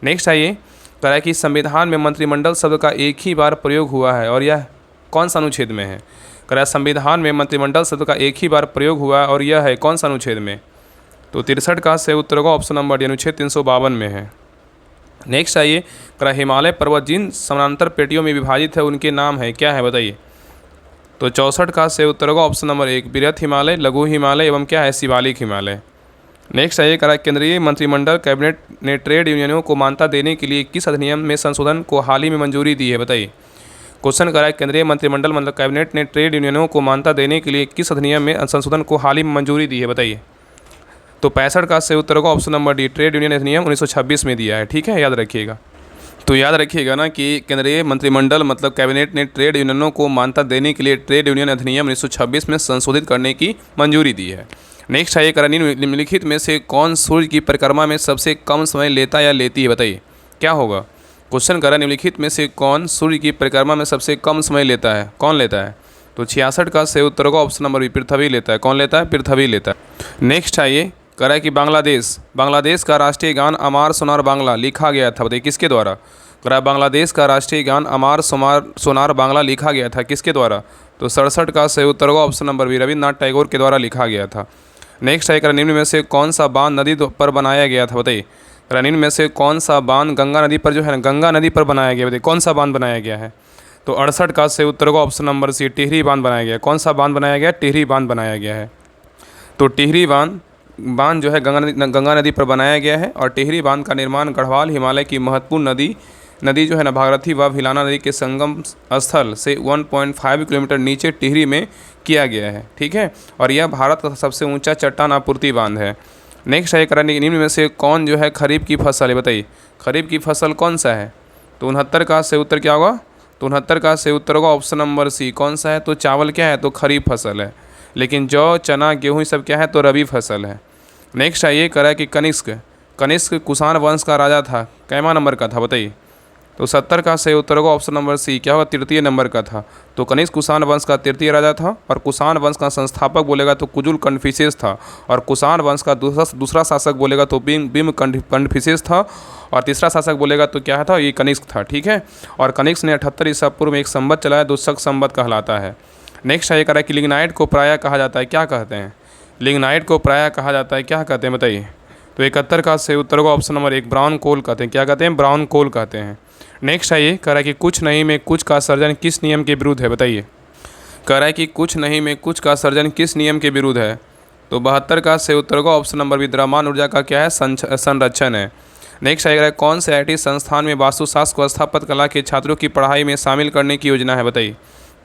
नेक्स्ट आइए करा कि संविधान में मंत्रिमंडल शब्द का एक ही बार प्रयोग हुआ है, और यह कौन सा अनुच्छेद में है? करा संविधान में मंत्रिमंडल शब्द का एक ही बार प्रयोग हुआ है, और यह है कौन सा अनुच्छेद में? तो 63 का सही उत्तर होगा ऑप्शन नंबर डी, अनुच्छेद 352 में है। नेक्स्ट आइए करा हिमालय पर्वत जिन समानांतर पेटियों में विभाजित है उनके नाम है, क्या है बताइए। तो 64 का सही उत्तर होगा ऑप्शन नंबर 1, बृहत हिमालय, लघु हिमालय एवं क्या है, शिवालिक हिमालय। नेक्स्ट आइए करा केंद्रीय मंत्रिमंडल कैबिनेट ने ट्रेड यूनियनों को मान्यता देने के लिए किस अधिनियम में संशोधन को हाल ही में मंजूरी दी है, बताइए। क्वेश्चन करा केंद्रीय मंत्रिमंडल मतलब कैबिनेट ने ट्रेड यूनियनों को मान्यता देने के लिए किस अधिनियम में संशोधन को हाल ही में मंजूरी दी है, बताइए। तो 65 का सही उत्तर होगा option number D, trade union अधिनियम 1926 में दिया है, ठीक है, याद रखिएगा। तो याद रखिएगा ना कि केंद्रीय मंत्रिमंडल मतलब कैबिनेट ने ट्रेड यूनियनों को मान्यता देने के लिए ट्रेड यूनियन अधिनियम 1926 में संशोधित करने की मंजूरी दी है। नेक्स्ट है करा निम्नलिखित में से कौन सूर्य की परिक्रमा में सबसे कम समय लेता या लेती है, बताइए क्या होगा। क्वेश्चन करा निम्नलिखित में से कौन सूर्य की परिक्रमा में सबसे कम समय लेता है, कौन लेता है? तो 66 का सही उत्तर होगा ऑप्शन नंबर बी, पृथ्वी लेता है। कौन लेता है? पृथ्वी लेता है। नेक्स्ट आइए करा कि बांग्लादेश का राष्ट्रीय गान अमार सोनार बांग्ला लिखा गया था, बताइए किसके द्वारा। करा बांग्लादेश का राष्ट्रीय गान अमार सोनार बांग्ला लिखा गया था किसके द्वारा? तो 67 का सही उत्तर होगा option number B, Rabindranath Tagore के द्वारा लिखा गया था। नेक्स्ट है करा निम्न में से कौन सा बांध नदी पर बनाया गया था, बताइए। करा निम्न में से कौन सा बांध गंगा नदी पर जो है ना, गंगा नदी पर बनाया गया, बताइए कौन सा बांध बनाया गया है। तो 68 का सही उत्तर होगा ऑप्शन नंबर सी, टिहरी बांध बनाया गया। कौन सा बांध बनाया गया? टिहरी बांध बनाया गया है। तो टिहरी बांध जो है गंगा नदी पर बनाया गया है, और टिहरी बांध का निर्माण गढ़वाल हिमालय की महत्वपूर्ण नदी जो है ना भागीरथी व भिलाना नदी के संगम स्थल से 1.5 किलोमीटर नीचे टिहरी में किया गया है, ठीक है। और यह भारत का सबसे ऊंचा चट्टान आपूर्ति बांध है। नेक्स्ट है करा निम्न में से कौन जो है खरीफ की फसल है, बताइए खरीफ की फसल कौन सा है। तो 69 का सही उत्तर क्या होगा? तो 69 का सही उत्तर होगा ऑप्शन नंबर सी, कौन सा है? तो चावल क्या है? तो खरीफ फसल है। लेकिन जौ, चना, गेहूँ ये सब क्या है? तो रबी फसल है। नेक्स्ट आइए करा कि कनिष्क कुषाण वंश का राजा था, कैमा नंबर का था, बताइए। तो 70 का सही उत्तर होगा ऑप्शन नंबर सी, क्या होगा, तृतीय नंबर का था। तो कनिष्क कुषाण वंश का तृतीय राजा था, और कुषाण वंश का संस्थापक बोलेगा तो कुजुल कन्फ्यूशियस था, और कुषाण वंश का दूसरा शासक बोलेगा तो बिंब कन्फ्यूशियस था, और तीसरा शासक बोलेगा तो क्या था, ये कनिष्क था। ठीक है, और कनिष्क ने 78 ईसा पूर्व में एक संवत चलाया, दुष्क संवत कहलाता है। नेक्स्ट ये कह रहा है कि लिग्नाइट को प्रायः कहा जाता है, क्या कहते हैं, लिग्नाइट को प्रायः कहा जाता है, क्या कहते हैं बताइए। तो 71 का सही उत्तर होगा ऑप्शन नंबर एक, ब्राउन कोल कहते हैं। क्या कहते हैं, ब्राउन कोल कहते हैं। नेक्स्ट है ये कह रहा है कि कुछ नहीं में कुछ का सर्जन किस नियम के विरुद्ध है, बताइए। कह रहा है कि कुछ नहीं में कुछ का सर्जन किस नियम के विरुद्ध है। तो 72 का सही उत्तर होगा ऑप्शन नंबर बी, द्रव्यमान ऊर्जा का क्या है, संरक्षण है। नेक्स्ट है कौन से IIT संस्थान में वास्तुशास्त्र को स्थापत्य कला के छात्रों की पढ़ाई में शामिल करने की योजना है, बताइए।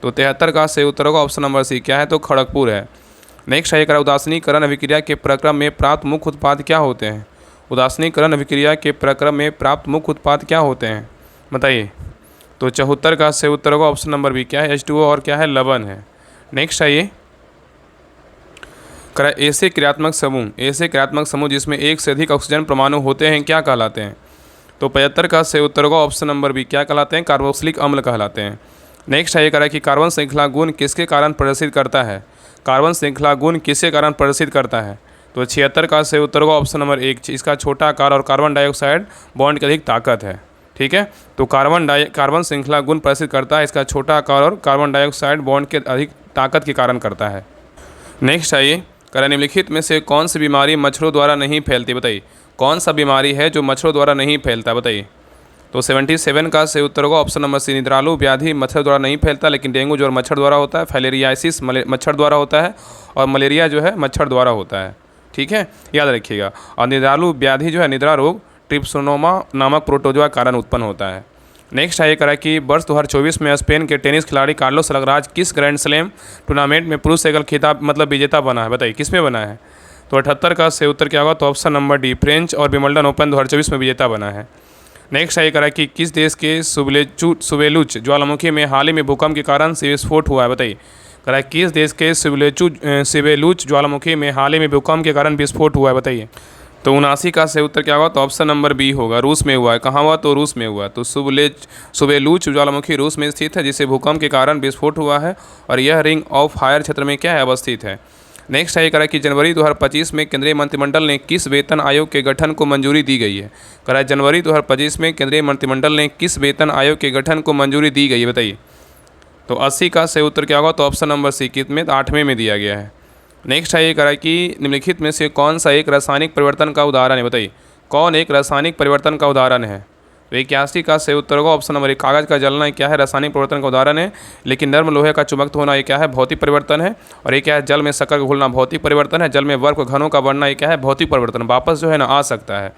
तो 73 का सही उत्तर होगा ऑप्शन नंबर सी, क्या है, तो खड़गपुर है। नेक्स्ट है उदासीनीकरण अभिक्रिया के प्रक्रम में प्राप्त मुख्य उत्पाद क्या होते हैं। उदासीनीकरण अभिक्रिया के प्रक्रम में प्राप्त मुख्य उत्पाद क्या होते हैं, बताइए। तो 74 का सही उत्तर होगा ऑप्शन नंबर बी, क्या है, H2O और क्या है, लवण है। नेक्स्ट है ये ऐसे क्रियात्मक समूह जिसमें एक से अधिक ऑक्सीजन परमाणु होते हैं क्या कहलाते हैं। तो 75 का सही उत्तर होगा ऑप्शन नंबर बी, क्या कहलाते हैं, कार्बोक्सिलिक अम्ल कहलाते हैं। नेक्स्ट है ये कह रहा है कि कार्बन श्रृंखला गुण किसके कारण प्रदर्शित करता है। कार्बन श्रृंखला गुण किसके कारण प्रदर्शित करता है। तो 76 का सही उत्तर होगा ऑप्शन नंबर एक, इसका छोटा आकार और कार्बन डाइऑक्साइड बॉन्ड की अधिक ताकत है। ठीक है, तो कार्बन श्रृंखला गुण प्रदर्शित करता है, इसका छोटा आकार और कार्बन डाइऑक्साइड बॉन्ड के अधिक ताकत के कारण करता है। नेक्स्ट है ये कह रहा निम्नलिखित में से कौन सी बीमारी मच्छरों द्वारा नहीं फैलती, बताइए। कौन सा बीमारी है जो मच्छरों द्वारा नहीं फैलता, बताइए। तो 77 का सही उत्तर होगा ऑप्शन नंबर सी, निद्रालु व्याधि मच्छर द्वारा नहीं फैलता, लेकिन डेंगू जो मच्छर द्वारा होता है, फाइलेरियासिस मच्छर द्वारा होता है, और मलेरिया जो है मच्छर द्वारा होता है। ठीक है, याद रखिएगा। और निद्रालु व्याधि जो है, निद्रा रोग ट्रिप्सोनोमा नामक प्रोटोजोआ कारण उत्पन्न होता है। नेक्स्ट है ये करा कि वर्ष 2024 में स्पेन के टेनिस खिलाड़ी कार्लोस अल्काराज किस ग्रैंड स्लैम टूर्नामेंट में पुरुष एकल खिताब मतलब विजेता बना है, बताइए किस में बना है। तो 78 का सही उत्तर क्या होगा, तो ऑप्शन नंबर डी, फ्रेंच और विंबलडन ओपन 2024 में विजेता बना है। नेक्स्ट है ये करा कि किस देश के सुवेलुच ज्वालामुखी में हाल ही में भूकंप के कारण विस्फोट हुआ है, बताइए। करा किस देश के सुवेलुच ज्वालामुखी में हाल ही में भूकंप के कारण विस्फोट हुआ है, बताइए। तो 79 का सही उत्तर क्या होगा, तो ऑप्शन नंबर बी होगा, रूस में हुआ है। कहाँ हुआ, तो रूस में हुआ। तो सुवेलुच ज्वालामुखी रूस में स्थित है, जिसे भूकंप के कारण विस्फोट हुआ है, और यह रिंग ऑफ फायर क्षेत्र में क्या है, अवस्थित है। नेक्स्ट है ये करा कि जनवरी 2025 में केंद्रीय मंत्रिमंडल ने किस वेतन आयोग के गठन को मंजूरी दी गई है। करा जनवरी 2025 में केंद्रीय मंत्रिमंडल ने किस वेतन आयोग के गठन को मंजूरी दी गई है, बताइए। तो 80 का सही उत्तर क्या होगा, तो ऑप्शन नंबर सी, कितने, 8वें में दिया गया है। नेक्स्ट है ये करा कि निम्नलिखित में से कौन सा एक रासायनिक परिवर्तन का उदाहरण है, बताइए। कौन एक रासायनिक परिवर्तन का उदाहरण है। तो 81 का सही उत्तर होगा ऑप्शन नंबर एक, कागज़ का जलना क्या है, रासायनिक परिवर्तन का उदाहरण है। लेकिन नर्म लोहे का चुंबक होना ये क्या है, भौतिक परिवर्तन है। और ये क्या है, जल में शक्कर घुलना भौतिक परिवर्तन है। जल में बर्फ घनों का बढ़ना ये क्या है, भौतिक परिवर्तन, वापस जो है ना आ सकता है।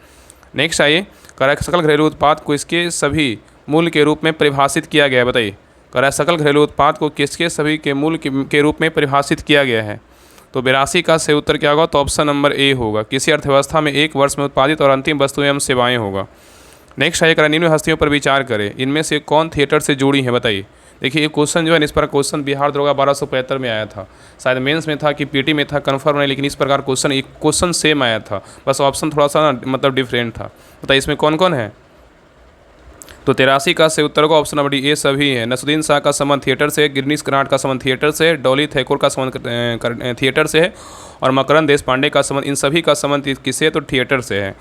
नेक्स्ट आइए करा सकल घरेलू उत्पाद को इसके सभी मूल्य के रूप में परिभाषित किया गया है, बताइए। करा सकल घरेलू उत्पाद को किसके सभी के मूल्य के रूप में परिभाषित किया गया है। तो 82 का सही उत्तर क्या होगा, तो ऑप्शन नंबर ए होगा, किसी अर्थव्यवस्था में एक वर्ष में उत्पादित और अंतिम वस्तुएं एवं सेवाएं होगा। नेक्स्ट है निम्न हस्तियों पर विचार करें, इनमें से कौन थिएटर से जुड़ी है, बताइए। देखिए ये क्वेश्चन जो है इस पर क्वेश्चन बिहार दरोगा 1275 में आया था, शायद मेंस में था कि पीटी में था, कन्फर्म नहीं, लेकिन इस प्रकार क्वेश्चन सेम आया था, बस ऑप्शन थोड़ा सा मतलब डिफरेंट था। बताइए इसमें कौन कौन है। तो 83 का सही उत्तर का ऑप्शन नंबर डी, ये सभी है। नसरुद्दीन शाह का संबंध थिएटर से, गिरनीश कर्नाड का संबंध थिएटर से, डॉली थैकोर का संबंध थिएटर से है, और मकरंद देशपांडे का संबंध, इन सभी का संबंध किससे, तो थिएटर से है।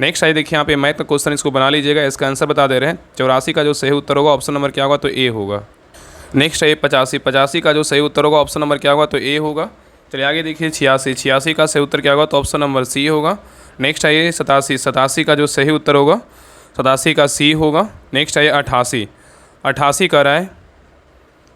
नेक्स्ट आइए देखिए यहाँ पे मैथ का क्वेश्चन, इसको बना लीजिएगा, इसका आंसर बता दे रहे हैं। 84 का जो सही उत्तर होगा ऑप्शन नंबर क्या होगा, तो ए होगा। नेक्स्ट है 85 का जो सही उत्तर होगा ऑप्शन नंबर क्या होगा, तो ए होगा। चलिए आगे देखिए 86 का सही उत्तर क्या होगा, तो ऑप्शन नंबर सी होगा। नेक्स्ट आइए 87 का जो सही उत्तर होगा 87 का सी होगा। नेक्स्ट आइए 88 का रहा है,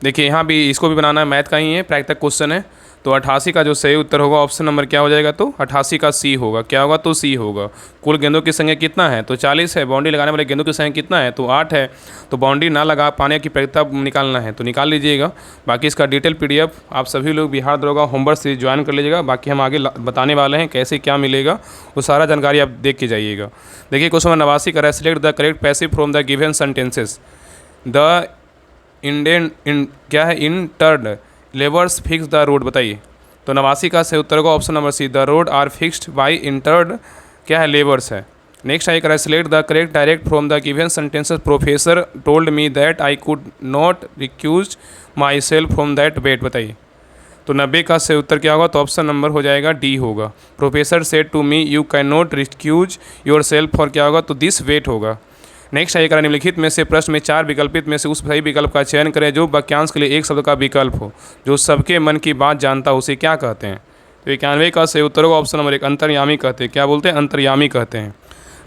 देखिए यहाँ भी इसको भी बनाना है, मैथ का ही है, प्रैक्टिकल क्वेश्चन है। तो 88 का जो सही उत्तर होगा ऑप्शन नंबर क्या हो जाएगा, तो 88 का सी होगा। क्या होगा, तो सी होगा। कुल गेंदों की संख्या कितना है, तो 40 है। बाउंड्री लगाने वाले गेंदों की संख्या कितना है, तो 8 है। तो बाउंड्री ना लगा पाने की प्रक्रिया निकालना है तो निकाल लीजिएगा। बाकी इसका डिटेल PDF आप सभी लोग बिहार दरोगा होमवर्क से ज्वाइन कर लीजिएगा। बाकी हम आगे बताने वाले हैं कैसे क्या मिलेगा, वो सारा जानकारी आप देख के जाइएगा। देखिए क्वेश्चन नंबर 89 का, select the correct passive from the given sentences. The क्या है, entered labours fix the road, बताइए। तो 89 का सही उत्तर होगा option number C, the road are fixed by entered क्या है, लेबर्स है। नेक्स्ट आई करा select the correct direct from the given sentences professor told me that I could not recuse myself from that wait. बताइए तो 90 का से उत्तर क्या होगा, तो ऑप्शन नंबर हो जाएगा डी होगा। Professor said to me you can not recuse yourself for क्या होगा, तो दिस वेट होगा। नेक्स्ट आइए करा निम्नलिखित में से प्रश्न में 4 विकल्पित में से उस सही विकल्प का चयन करें जो वाक्यांश के लिए एक शब्द का विकल्प हो, जो सबके मन की बात जानता हो उसे क्या कहते हैं। तो 91 का सही उत्तर होगा ऑप्शन नंबर 1 अंतर्यामी कहते हैं। क्या बोलते हैं, अंतर्यामी कहते हैं।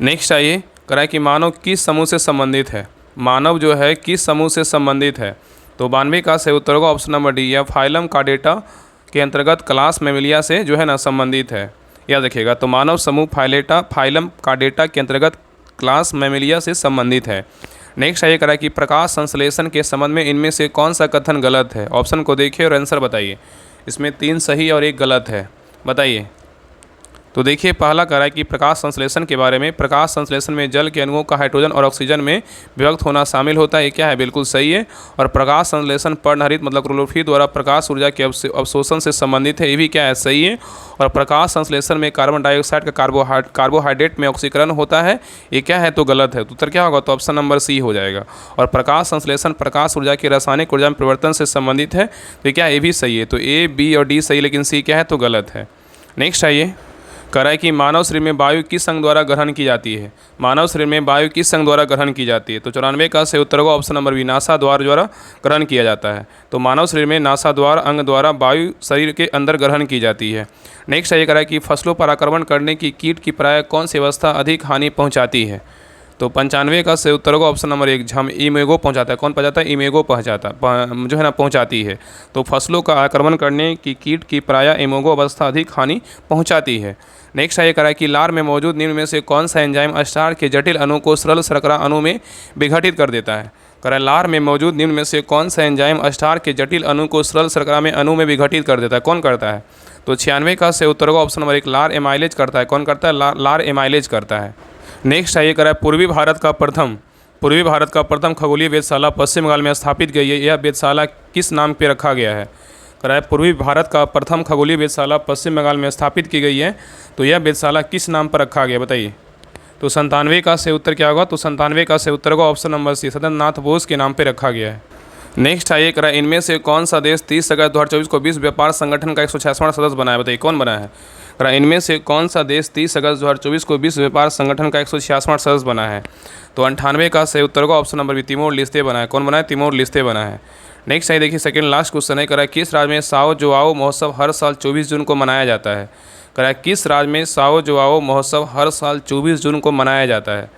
नेक्स्ट आइए कराए कि मानव किस समूह से संबंधित है, मानव जो है किस समूह से संबंधित है। तो 92 का सही उत्तर होगा ऑप्शन नंबर डी या फाइलम कार्डेटा के अंतर्गत क्लास मैमेलिया से जो है ना संबंधित है। याद रखिएगा तो मानव समूह फाइलम कार्डेटा के अंतर्गत क्लास मैमेलिया से संबंधित है। नेक्स्ट आइए करा कि प्रकाश संश्लेषण के संबंध में इनमें से कौन सा कथन गलत है। ऑप्शन को देखिए और आंसर बताइए। इसमें 3 सही और 1 गलत है, बताइए। तो देखिए पहला कह रहा है कि प्रकाश संश्लेषण के बारे में, प्रकाश संश्लेषण में जल के अणुओं का हाइड्रोजन और ऑक्सीजन में विभक्त होना शामिल होता है। ये क्या है, बिल्कुल सही है। और प्रकाश संश्लेषण पर्णहरित मतलब क्लोरोफिल द्वारा प्रकाश ऊर्जा के अवशोषण से संबंधित है, ये भी क्या है, सही है। और प्रकाश संश्लेषण में कार्बन डाइऑक्साइड का कार्बोहाइड्रेट में ऑक्सीकरण होता है, ये क्या है, तो गलत है। तो उत्तर क्या होगा, तो ऑप्शन नंबर सी हो जाएगा। और प्रकाश संश्लेषण प्रकाश ऊर्जा की रासायनिक ऊर्जा में परिवर्तन से संबंधित है, तो क्या ये भी सही है। तो ए, बी और डी सही, लेकिन सी क्या है, तो गलत है। नेक्स्ट आइए कह रहा है कि मानव शरीर में वायु किस अंग द्वारा ग्रहण की जाती है। मानव शरीर में वायु किस अंग द्वारा ग्रहण की जाती है। तो 94 का सही उत्तर होगा ऑप्शन नंबर बी नासा द्वार द्वारा ग्रहण किया जाता है। तो मानव शरीर में नासा द्वार अंग द्वारा वायु शरीर के अंदर ग्रहण की जाती है। नेक्स्ट ये कह रहा है कि फसलों पर आक्रमण करने की कीट की प्राय कौन सी अवस्था अधिक हानि पहुँचाती है। तो 95 का सही उत्तर होगा ऑप्शन नंबर 1 झम इमेगो पहुंचाता है। कौन पहुंचाता है, इमेगो जो है ना पहुंचाती है। तो फसलों का आक्रमण करने की कीट की प्राय इमेगो अवस्था अधिक हानि पहुंचाती है। नेक्स्ट ये कह रहा है कि लार में मौजूद निम्न में से कौन सा एंजाइम स्टार्च के जटिल अणु को सरल शर्करा अणु में विघटित कर देता है। कह रहा है लार में मौजूद निम्न में से कौन सा एंजाइम स्टार्च के जटिल अणु को सरल शर्करा में अणु में विघटित कर देता है, कौन करता है। तो 96 का सही उत्तर होगा ऑप्शन नंबर 1 लार एमाइलेज करता है। कौन करता है, लार एमाइलेज करता है। नेक्स्ट आइए करा पूर्वी भारत का प्रथम खगोलीय वेधशाला पश्चिम बंगाल में स्थापित गई है। यह वेधशाला किस नाम पे रखा गया है। करा पूर्वी भारत का प्रथम खगोलीय वेधशाला पश्चिम बंगाल में स्थापित की गई है, तो यह वेधशाला किस नाम पर रखा गया, बताइए। तो 97 का सही उत्तर क्या होगा, तो 97 का सही उत्तर होगा ऑप्शन नंबर सी सदन नाथ बोस के नाम पर रखा गया है। नेक्स्ट आइए करा इनमें से कौन सा देश 30 अगस्त 2024 को विश्व व्यापार संगठन का 166वां सदस्य बनाया, बताइए कौन बना है। करा इनमें से कौन सा देश 30 अगस्त 2024 को विश्व व्यापार संगठन का 166वां सदस्य बना है। तो 98 का सही उत्तर होगा ऑप्शन नंबर बी तिमोर लिस्ते बना है। कौन बना है, तिमोर लिस्ते बना है। नेक्स्ट आइए देखिए सेकंड लास्ट क्वेश्चन है, करा किस राज्य में साओ जोआओ महोत्सव हर साल 24 जून को मनाया जाता है। करा किस राज्य में साओ जोआओ महोत्सव हर साल 24 जून को मनाया जाता है।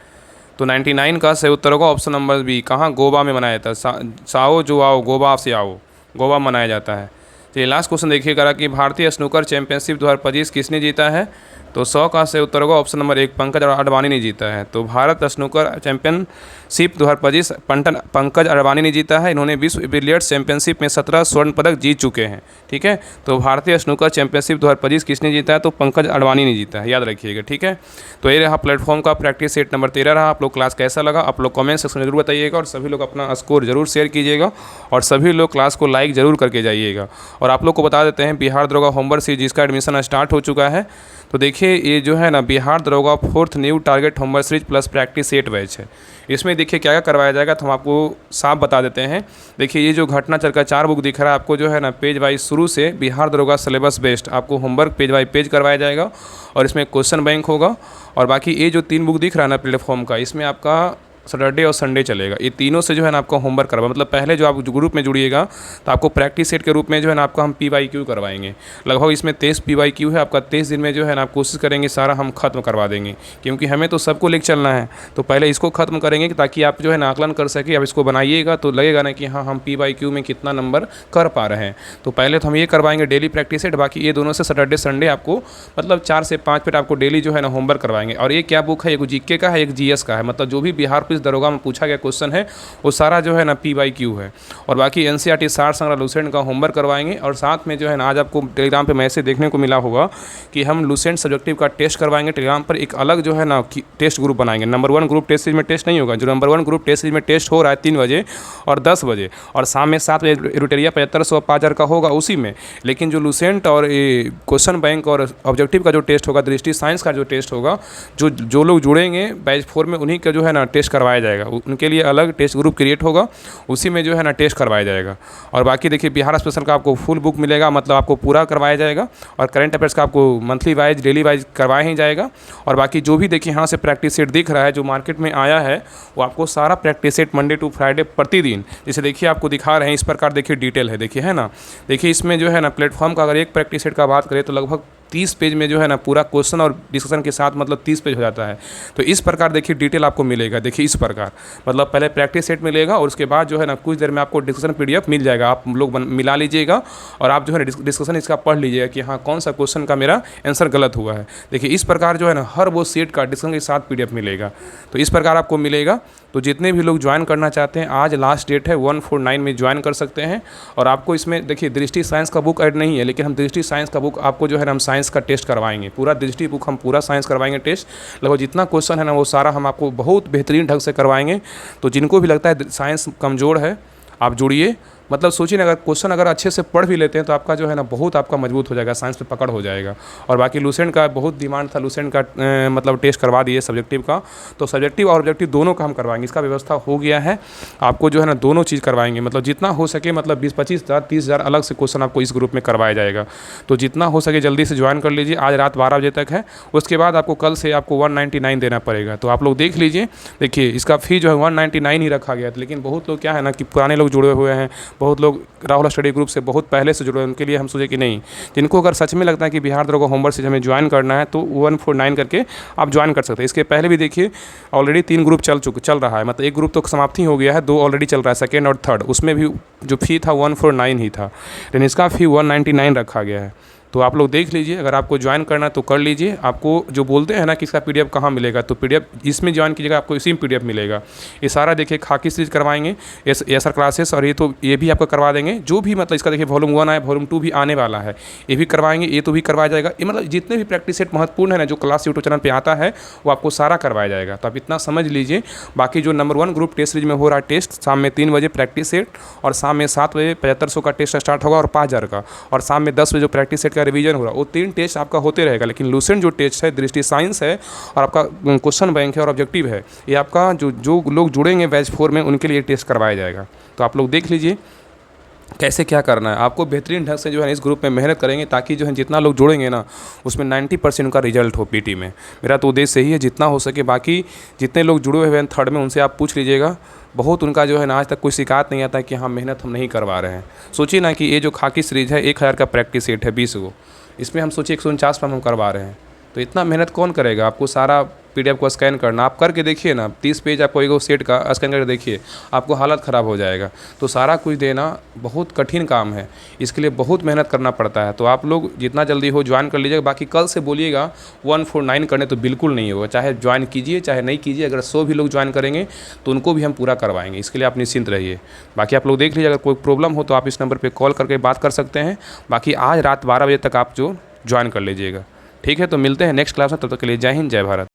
तो 99 का सही उत्तर होगा ऑप्शन नंबर बी कहाँ, गोवा में मनाया जाता है। साओ जोआओ गोवा से आओ, गोवा मनाया जाता है। चलिए लास्ट क्वेश्चन देखिए करा कि भारतीय स्नूकर चैंपियनशिप 2025 किसने जीता है। तो 100 का सही उत्तर होगा ऑप्शन नंबर 1 पंकज अडवाणी ने जीता है। तो भारत स्नूकर चैंपियनशिप 2025 पंकज अडवाणी ने जीता है। इन्होंने विश्व बिलियर्ड्स चैंपियनशिप में 17 स्वर्ण पदक जीत चुके हैं, ठीक है। तो भारतीय स्नूकर चैंपियनशिप 2025 किसने जीता है, तो पंकज अडवाणी ने जीता है, याद रखिएगा, ठीक है। तो ये रहा प्लेटफॉर्म का प्रैक्टिस सेट नंबर 13 रहा। आप लोग क्लास कैसा लगा आप लोग कमेंट सेक्शन में जरूर बताइएगा, और सभी लोग अपना स्कोर जरूर शेयर कीजिएगा, और सभी लोग क्लास को लाइक जरूर करके जाइएगा। और आप लोग को बता देते हैं बिहार दरोगा होमवर्क सीरीज जिसका एडमिशन स्टार्ट हो चुका है। तो देखिए ये जो है ना बिहार दरोगा 4th new target homework series plus practice set batch है। इसमें देखिए क्या क्या करवाया जाएगा तो हम आपको साफ बता देते हैं। देखिए ये जो घटना चक्र 4 बुक दिख रहा है आपको, जो है ना पेज वाइज शुरू से बिहार दरोगा सिलेबस बेस्ड आपको होमवर्क पेज वाइज पेज करवाया जाएगा, और इसमें क्वेश्चन बैंक होगा। और बाकी ये जो 3 बुक दिख रहा है ना प्लेटफॉर्म का, इसमें आपका सैटरडे और संडे चलेगा। ये तीनों से जो है ना आपको होमवर्क करवा, मतलब पहले जो आप ग्रुप में जुड़िएगा तो आपको प्रैक्टिस सेट के रूप में जो है ना आपको हम PYQ करवाएंगे। लगभग इसमें 23 PYQ है आपका। 23 दिन में जो है ना आप कोशिश करेंगे सारा हम खत्म करवा देंगे, क्योंकि हमें तो सबको लेके चलना है। तो पहले इसको खत्म करेंगे ताकि आप जो है ना आकलन कर सके। अब इसको बनाइएगा तो लगेगा ना कि हाँ हम PYQ में कितना नंबर कर पा रहे हैं। तो पहले तो हम ये करवाएंगे डेली प्रैक्टिस सेट, बाकी ये दोनों से सैटरडे संडे आपको मतलब 4 से 5 मिनट आपको डेली जो है ना होमवर्क करवाएंगे। और ये क्या बुक है, एक GK का है, एक GS का है। मतलब जो भी बिहार ऑफिस दरोगा में पूछा गया क्वेश्चन है वो सारा जो है ना PYQ है। और बाकी NCERT सार संग्रह लुसेंट का होमवर्क करवाएंगे। और साथ में जो है ना आज आपको टेलीग्राम पे मैसेज देखने को मिला होगा कि हम लुसेंट सब्जेक्टिव का टेस्ट करवाएंगे। टेलीग्राम पर एक अलग जो है ना टेस्ट ग्रुप बनाएंगे। नंबर 1 ग्रुप टेस्ट सीरीज में टेस्ट नहीं होगा, जो नंबर 1 ग्रुप टेस्ट सीरीज में टेस्ट हो रहा है 3 बजे और 10 बजे और शाम में 7 बजे एडिटोरिया 7500 5000 का होगा उसी में। लेकिन जो लुसेंट और क्वेश्चन बैंक और ऑब्जेक्टिव का जो टेस्ट होगा, दृष्टि साइंस का जो टेस्ट होगा, जो लोग जुड़ेंगे बैच 4 में उन्हीं का जो है ना टेस्ट करवाया जाएगा। उनके लिए अलग टेस्ट ग्रुप क्रिएट होगा, उसी में जो है ना टेस्ट करवाया जाएगा। और बाकी देखिए बिहार स्पेशल का आपको फुल बुक मिलेगा, मतलब आपको पूरा करवाया जाएगा। और करंट अफेयर्स का आपको मंथली वाइज डेली वाइज करवाया ही जाएगा। और बाकी जो भी देखिए यहाँ से प्रैक्टिस सेट दिख रहा है जो मार्केट में आया है वो आपको सारा practice set Monday to Friday प्रतिदिन, जैसे देखिए आपको दिखा रहे हैं इस प्रकार देखिए डिटेल है, देखिए है ना। देखिए इसमें जो है ना प्लेटफॉर्म का अगर एक प्रैक्टिस सेट का बात करें तो लगभग 30 पेज में जो है ना पूरा क्वेश्चन और डिस्कशन के साथ मतलब 30 पेज हो जाता है। तो इस प्रकार देखिए डिटेल आपको मिलेगा। देखिए इस प्रकार मतलब पहले प्रैक्टिस सेट मिलेगा और उसके बाद जो है ना कुछ देर में आपको डिस्कशन PDF मिल जाएगा। आप लोग मिला लीजिएगा और आप जो है ना डिस्कशन इसका पढ़ लीजिएगा कि हाँ कौन सा क्वेश्चन का मेरा आंसर गलत हुआ है। देखिए इस प्रकार जो है ना हर वो सेट का डिस्कशन के साथ PDF मिलेगा। तो इस प्रकार आपको मिलेगा। तो जितने भी लोग ज्वाइन करना चाहते हैं आज लास्ट डेट है 149 में ज्वाइन कर सकते हैं। और आपको इसमें देखिए दृष्टि साइंस का बुक ऐड नहीं है, लेकिन हम दृष्टि साइंस का बुक आपको जो है ना हम साइंस का टेस्ट करवाएंगे। पूरा दृष्टि बुक हम पूरा साइंस करवाएंगे टेस्ट। लगभग जितना क्वेश्चन है ना वो सारा हम आपको बहुत बेहतरीन ढंग से करवाएंगे। तो जिनको भी लगता है साइंस कमज़ोर है आप जुड़िए। मतलब सोचिए ना अगर क्वेश्चन अगर अच्छे से पढ़ भी लेते हैं तो आपका जो है ना बहुत आपका मजबूत हो जाएगा, साइंस पे पकड़ हो जाएगा। और बाकी लुसेंट का बहुत डिमांड था, लुसेंट का मतलब टेस्ट करवा दिए सब्जेक्टिव का। तो सब्जेक्टिव और ऑब्जेक्टिव दोनों का हम करवाएंगे, इसका व्यवस्था हो गया है। आपको जो है ना दोनों चीज़ करवाएंगे, मतलब जितना हो सके मतलब 20-25 हज़ार 30 हज़ार अलग से क्वेश्चन आपको इस ग्रुप में करवाया जाएगा। तो जितना हो सके जल्दी से ज्वाइन कर लीजिए। आज रात 12 बजे तक है, उसके बाद आपको कल से आपको 199 देना पड़ेगा। तो आप लोग देख लीजिए। देखिए इसका फ़ी जो है 199 ही रखा गया था। लेकिन बहुत लोग क्या है ना कि पुराने लोग जुड़े हुए हैं, बहुत लोग राहुल स्टडी ग्रुप से बहुत पहले से जुड़े हैं, उनके लिए हम सोचे कि नहीं, जिनको अगर सच में लगता है कि बिहार दरोगा होमवर्क से हमें ज्वाइन करना है तो 149 करके आप ज्वाइन कर सकते हैं। इसके पहले भी देखिए ऑलरेडी 3 ग्रुप चल रहा है, मतलब एक ग्रुप तो समाप्ति हो गया है, 2 ऑलरेडी चल रहा है, सेकेंड और थर्ड। उसमें भी जो फ़ी था 149 ही था, लेकिन इसका फ़ी 199 रखा गया है। तो आप लोग देख लीजिए, अगर आपको ज्वाइन करना है तो कर लीजिए। आपको जो बोलते हैं ना कि इसका PDF कहाँ मिलेगा, तो PDF इसमें ज्वाइन कीजिएगा, आपको इसी में PDF मिलेगा। ये सारा देखिए खाकी सीरीज करवाएंगे SR क्लासेस, और ये भी आपको करवा देंगे। जो भी मतलब इसका देखिए वॉल्यूम 1 आया, वॉल्यूम 2 भी आने वाला है, ये भी करवाएंगे। ये तो भी करवाया जाएगा। ये मतलब जितने भी प्रैक्टिस सेट महत्वपूर्ण है ना जो क्लास यूट्यूब चैनल पर आता है वो आपको सारा करवाया जाएगा। तो आप इतना समझ लीजिए। बाकी जो नंबर 1 ग्रुप टेस्ट सीरीज में हो रहा है टेस्ट, शाम में 3 बजे प्रैक्टिस सेट और शाम में 7 बजे 7500 का टेस्ट स्टार्ट होगा और 5000 का, और शाम में 10 बजे जो प्रैक्टिस सेट का रिवीजन हो रहा है वो 3 टेस्ट आपका होते रहेगा। लेकिन लुसेंट जो टेस्ट है, दृष्टि साइंस है और आपका क्वेश्चन बैंक है और ऑब्जेक्टिव है, ये आपका जो लोग जुड़ेंगे बैच 4 में उनके लिए टेस्ट करवाया जाएगा। तो आप लोग देख लीजिए कैसे क्या करना है। आपको बेहतरीन ढंग से जो है इस ग्रुप में मेहनत करेंगे ताकि जो है जितना लोग जुड़ेंगे ना उसमें 90% उनका रिजल्ट हो PT में। मेरा तो उद्देश्य यही है जितना हो सके। बाकी जितने लोग जुड़े हुए हैं थर्ड में उनसे आप पूछ लीजिएगा, बहुत उनका जो है ना आज तक कोई शिकायत नहीं आता है कि हाँ मेहनत हम नहीं करवा रहे हैं। सोचिए ना कि ये जो खाकी सीरीज है 1000 का प्रैक्टिस सेट है 20 को, इसमें हम सोचिए 149 पर हम करवा रहे हैं। तो इतना मेहनत कौन करेगा। आपको सारा PDF को स्कैन करना, आप करके देखिए ना 30 पेज आपको एक सेट का स्कैन करके देखिए, आपको हालत ख़राब हो जाएगा। तो सारा कुछ देना बहुत कठिन काम है, इसके लिए बहुत मेहनत करना पड़ता है। तो आप लोग जितना जल्दी हो ज्वाइन कर लीजिएगा। बाकी कल से बोलिएगा 149 करने तो बिल्कुल नहीं होगा, चाहे ज्वाइन कीजिए चाहे नहीं कीजिए। अगर 100 भी लोग ज्वाइन करेंगे तो उनको भी हम पूरा करवाएंगे, इसके लिए आप निश्चिंत रहिए। बाकी आप लोग देख लीजिए, अगर कोई प्रॉब्लम हो तो आप इस नंबर पर कॉल करके बात कर सकते हैं। बाकी आज रात 12 बजे तक आप जो ज्वाइन कर लीजिएगा, ठीक है। तो मिलते हैं नेक्स्ट क्लास में, तब तक के लिए जय हिंद जय भारत।